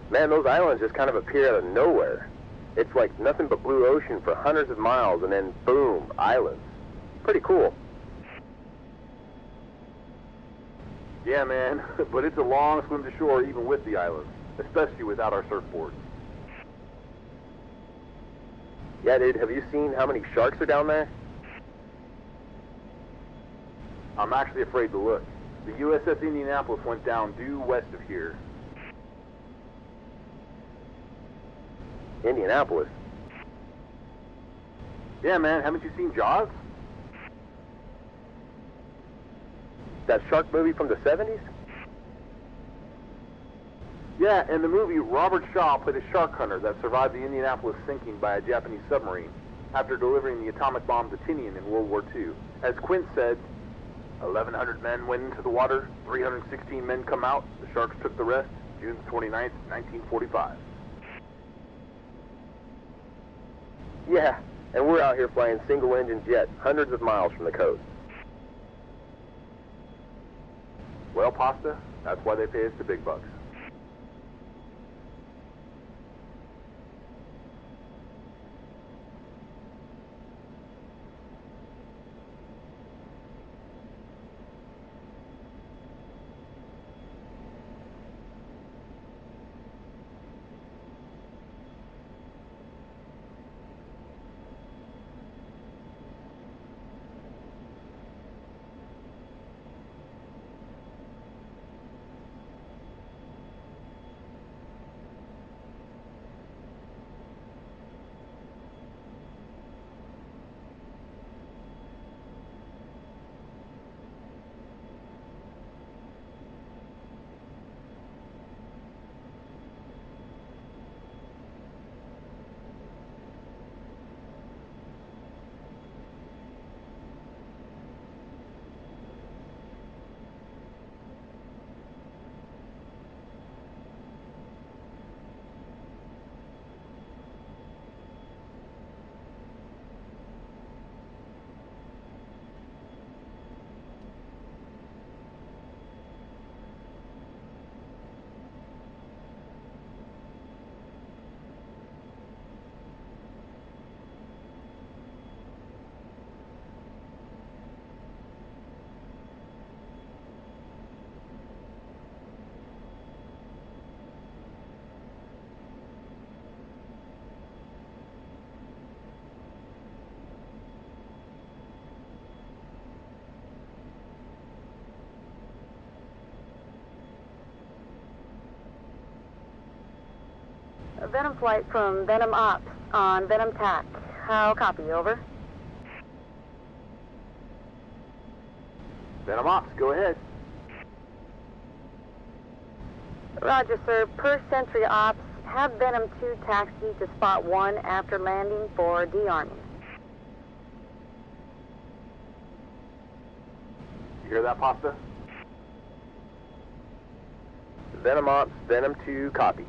Man, those islands just kind of appear out of nowhere. It's like nothing but blue ocean for hundreds of miles, and then boom, islands. Pretty cool. Yeah, man, but it's a long swim to shore even with the islands, especially without our surfboards. Yeah, dude, have you seen how many sharks are down there? I'm actually afraid to look. The USS Indianapolis went down due west of here. Indianapolis? Yeah, man, haven't you seen Jaws? That shark movie from the 70s? Yeah, in the movie, Robert Shaw played a shark hunter that survived the Indianapolis sinking by a Japanese submarine after delivering the atomic bomb to Tinian in World War II. As Quint said, 1,100 men went into the water, 316 men come out, the sharks took the rest, June 29th, 1945. Yeah, and we're out here flying single-engine jets hundreds of miles from the coast. Well, Pasta, that's why they pay us the big bucks. A Venom flight from Venom Ops on Venom TAC. How copy, over? Venom Ops, go ahead. Roger, sir. Per Sentry Ops, have Venom 2 taxi to Spot 1 after landing for dearming. You hear that, Pasta? Venom Ops, Venom 2 copies.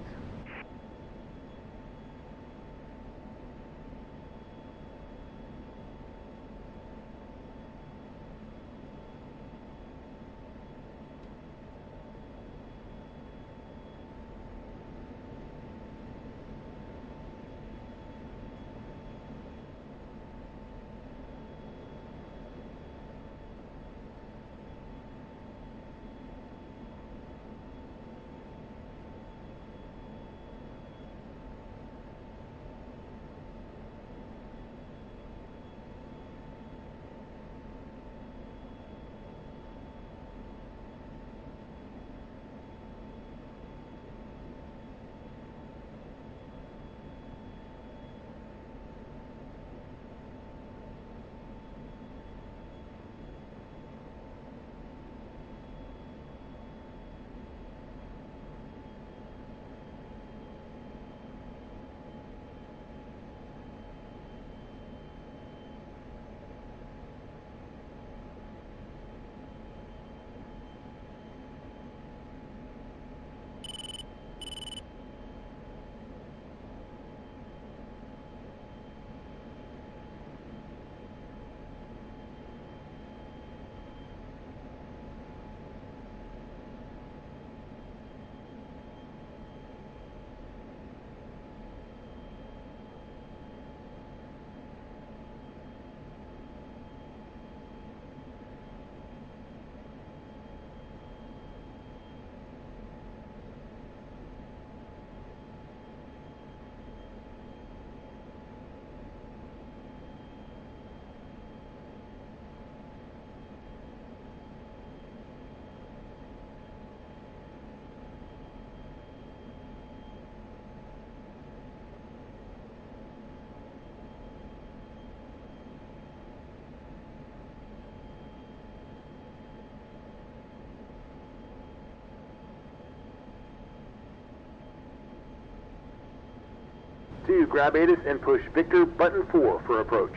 grab ATIS and push Victor button 4 for approach.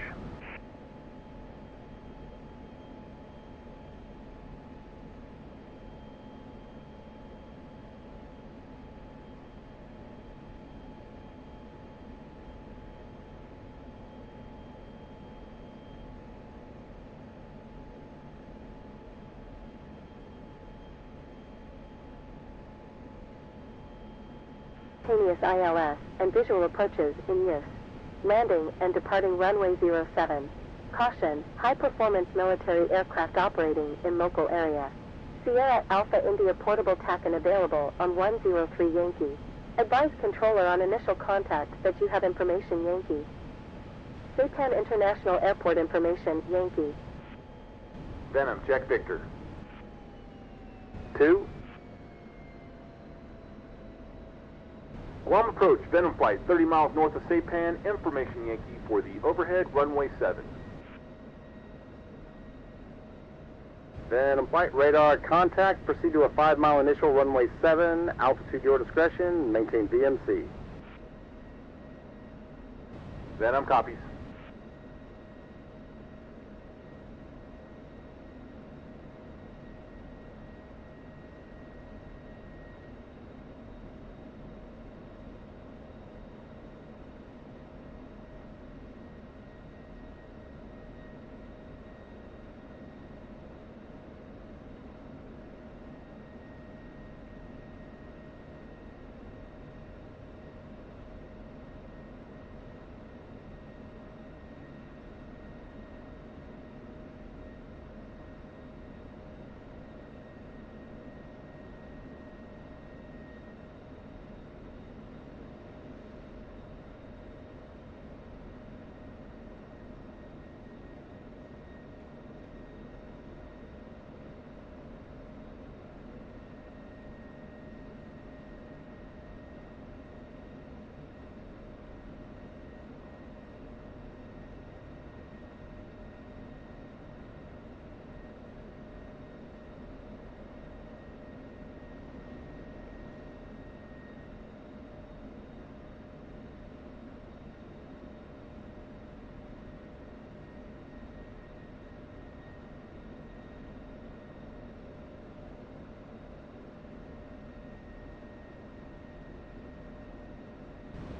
ILS and visual approaches in use. Landing and departing runway 07. Caution, high-performance military aircraft operating in local area. Sierra Alpha India portable TACAN available on 103 Yankee. Advise controller on initial contact that you have information Yankee. Saipan International Airport information Yankee. Venom, check Victor. 2. Guam approach, Venom flight 30 miles north of Saipan, information Yankee for the overhead runway 7. Venom flight, radar contact, proceed to a 5-mile initial runway 7, altitude your discretion, maintain VMC. Venom copies.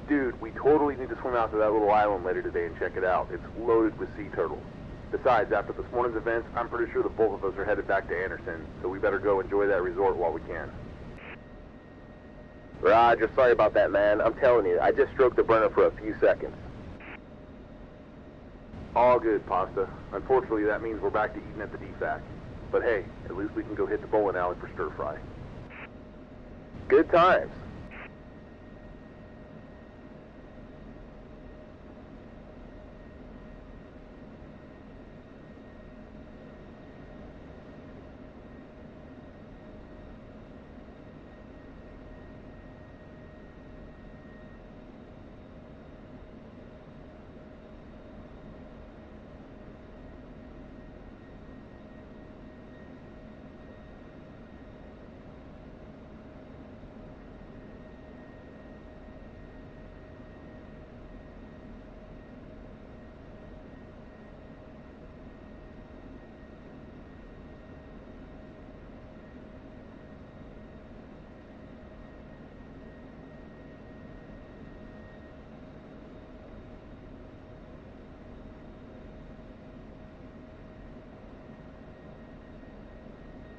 Dude, we totally need to swim out to that little island later today and check it out. It's loaded with sea turtles. Besides, after this morning's events, I'm pretty sure the bulk of us are headed back to Anderson, so we better go enjoy that resort while we can. Roger, sorry about that, man. I'm telling you, I just stroked the burner for a few seconds. All good, Pasta. Unfortunately, that means we're back to eating at the DFAC. But hey, at least we can go hit the bowling alley for stir fry. Good times.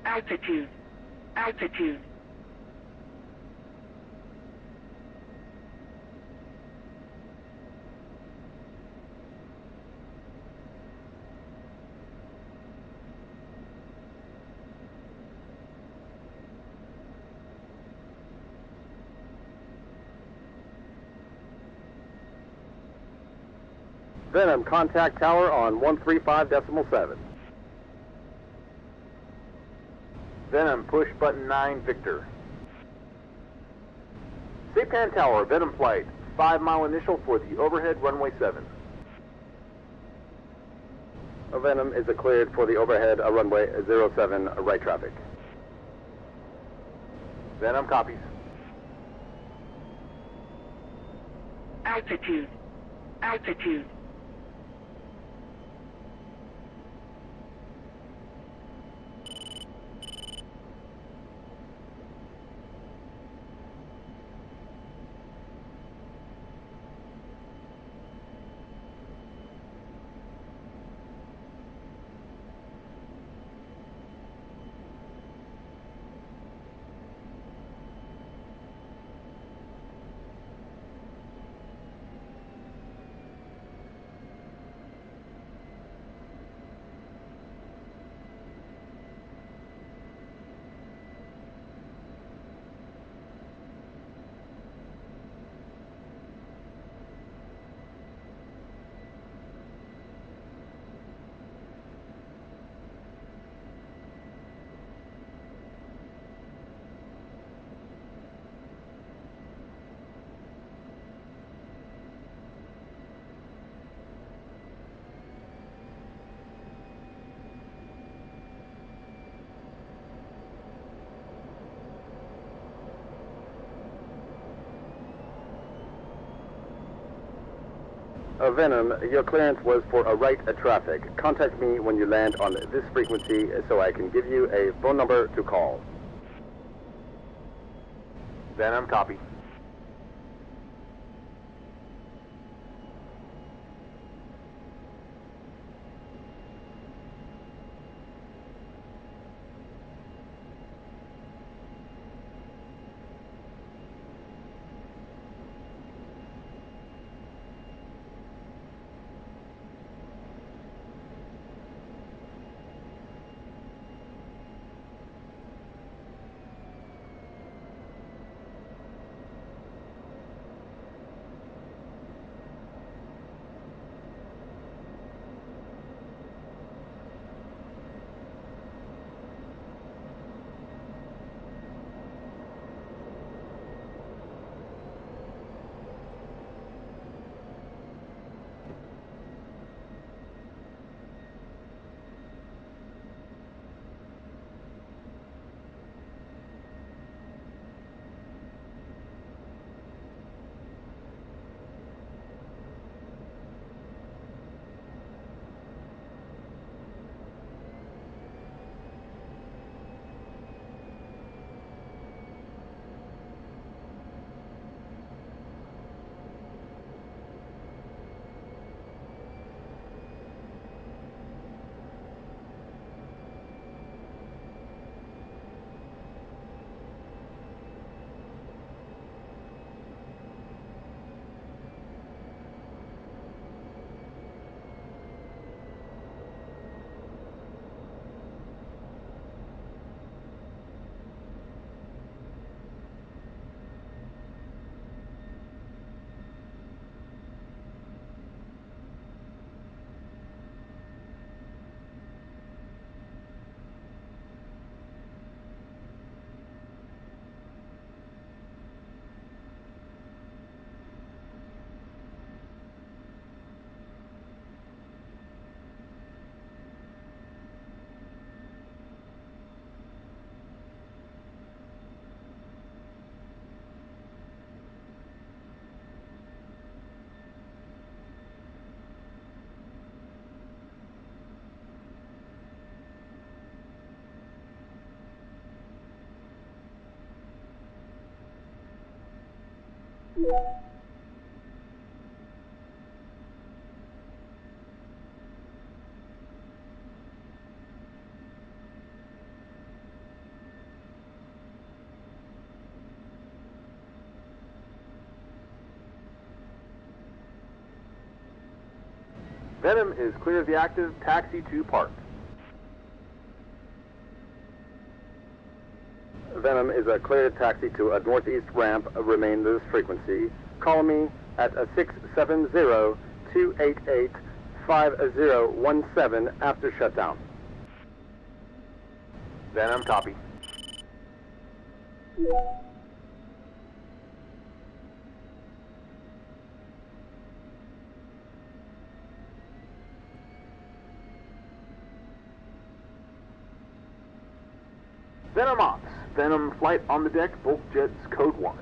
Altitude. Altitude. Venom, contact tower on 135.7. Venom, push button 9, Victor. Saipan Tower, Venom flight, 5-mile initial for the overhead runway 7. Venom is cleared for the overhead runway 07 right traffic. Venom copies. Altitude. Altitude. Venom, your clearance was for a right traffic. Contact me when you land on this frequency so I can give you a phone number to call. Venom, copy. Venom is clear of the active. Taxi to park. Venom is a cleared taxi to a northeast ramp. Remain this frequency. Call me at 670-288-5017 after shutdown. Venom, copy. Venom Ops. Venom flight on the deck, both jets code 1.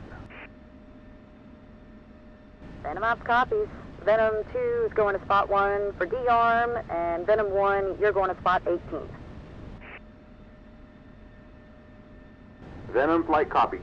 Venom Ops copies. Venom 2 is going to Spot 1 for D-Arm, and Venom 1, you're going to Spot 18. Venom flight copy.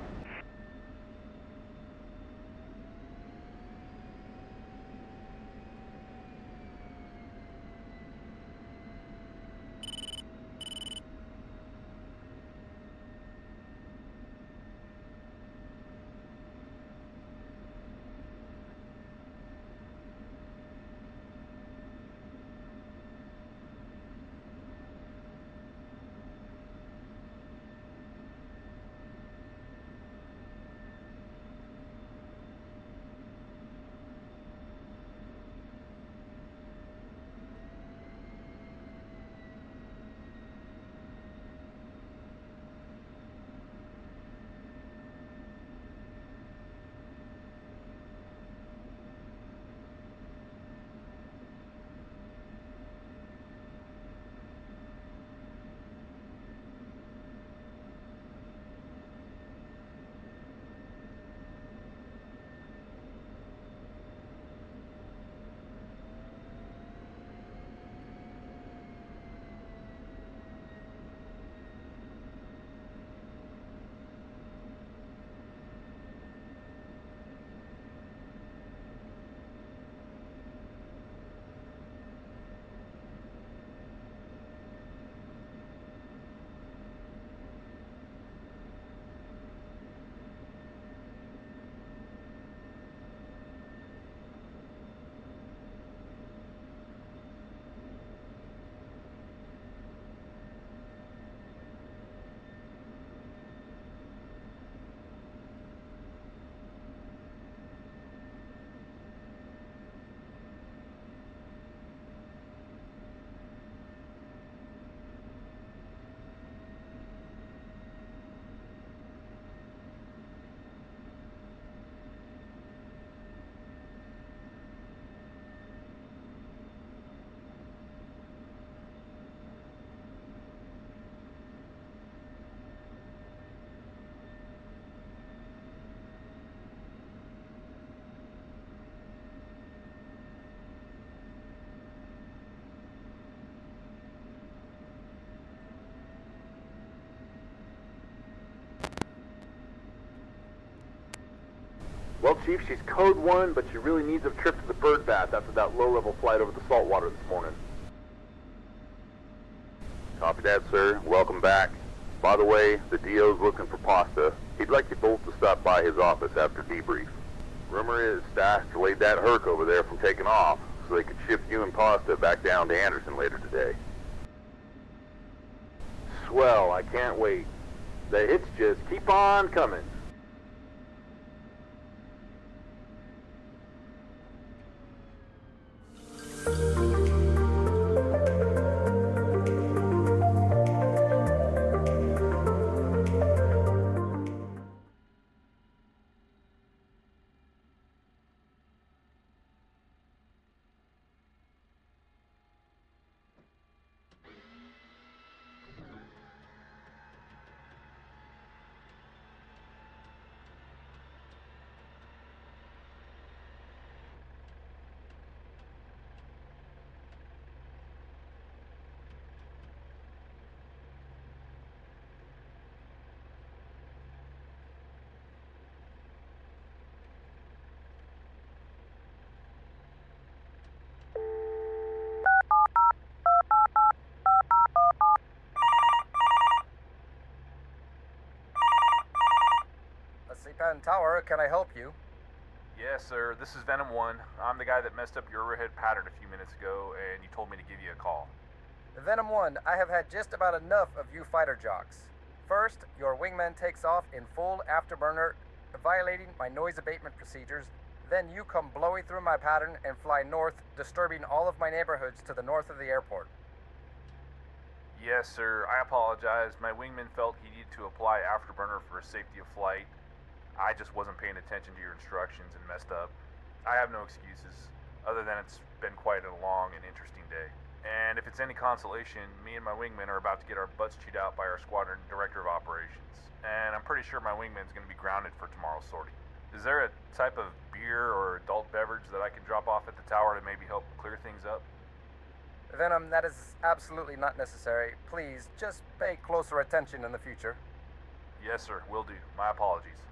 Well, Chief, she's code 1, but she really needs a trip to the bird bath after that low-level flight over the saltwater this morning. Copy that, sir. Welcome back. By the way, the DO's looking for pasta. He'd like you both to stop by his office after debrief. Rumor is Stash delayed that Herc over there from taking off, so they could ship you and pasta back down to Anderson later today. Swell, I can't wait. The hits just keep on coming. Penn Tower, can I help you? Yes, sir. This is Venom 1. I'm the guy that messed up your overhead pattern a few minutes ago, and you told me to give you a call. Venom 1, I have had just about enough of you fighter jocks. First, your wingman takes off in full afterburner, violating my noise abatement procedures. Then you come blowing through my pattern and fly north, disturbing all of my neighborhoods to the north of the airport. Yes, sir. I apologize. My wingman felt he needed to apply afterburner for safety of flight. I just wasn't paying attention to your instructions and messed up. I have no excuses, other than it's been quite a long and interesting day. And if it's any consolation, me and my wingman are about to get our butts chewed out by our squadron director of operations. And I'm pretty sure my wingman's going to be grounded for tomorrow's sortie. Is there a type of beer or adult beverage that I can drop off at the tower to maybe help clear things up? Venom, that is absolutely not necessary. Please, just pay closer attention in the future. Yes, sir, will do. My apologies.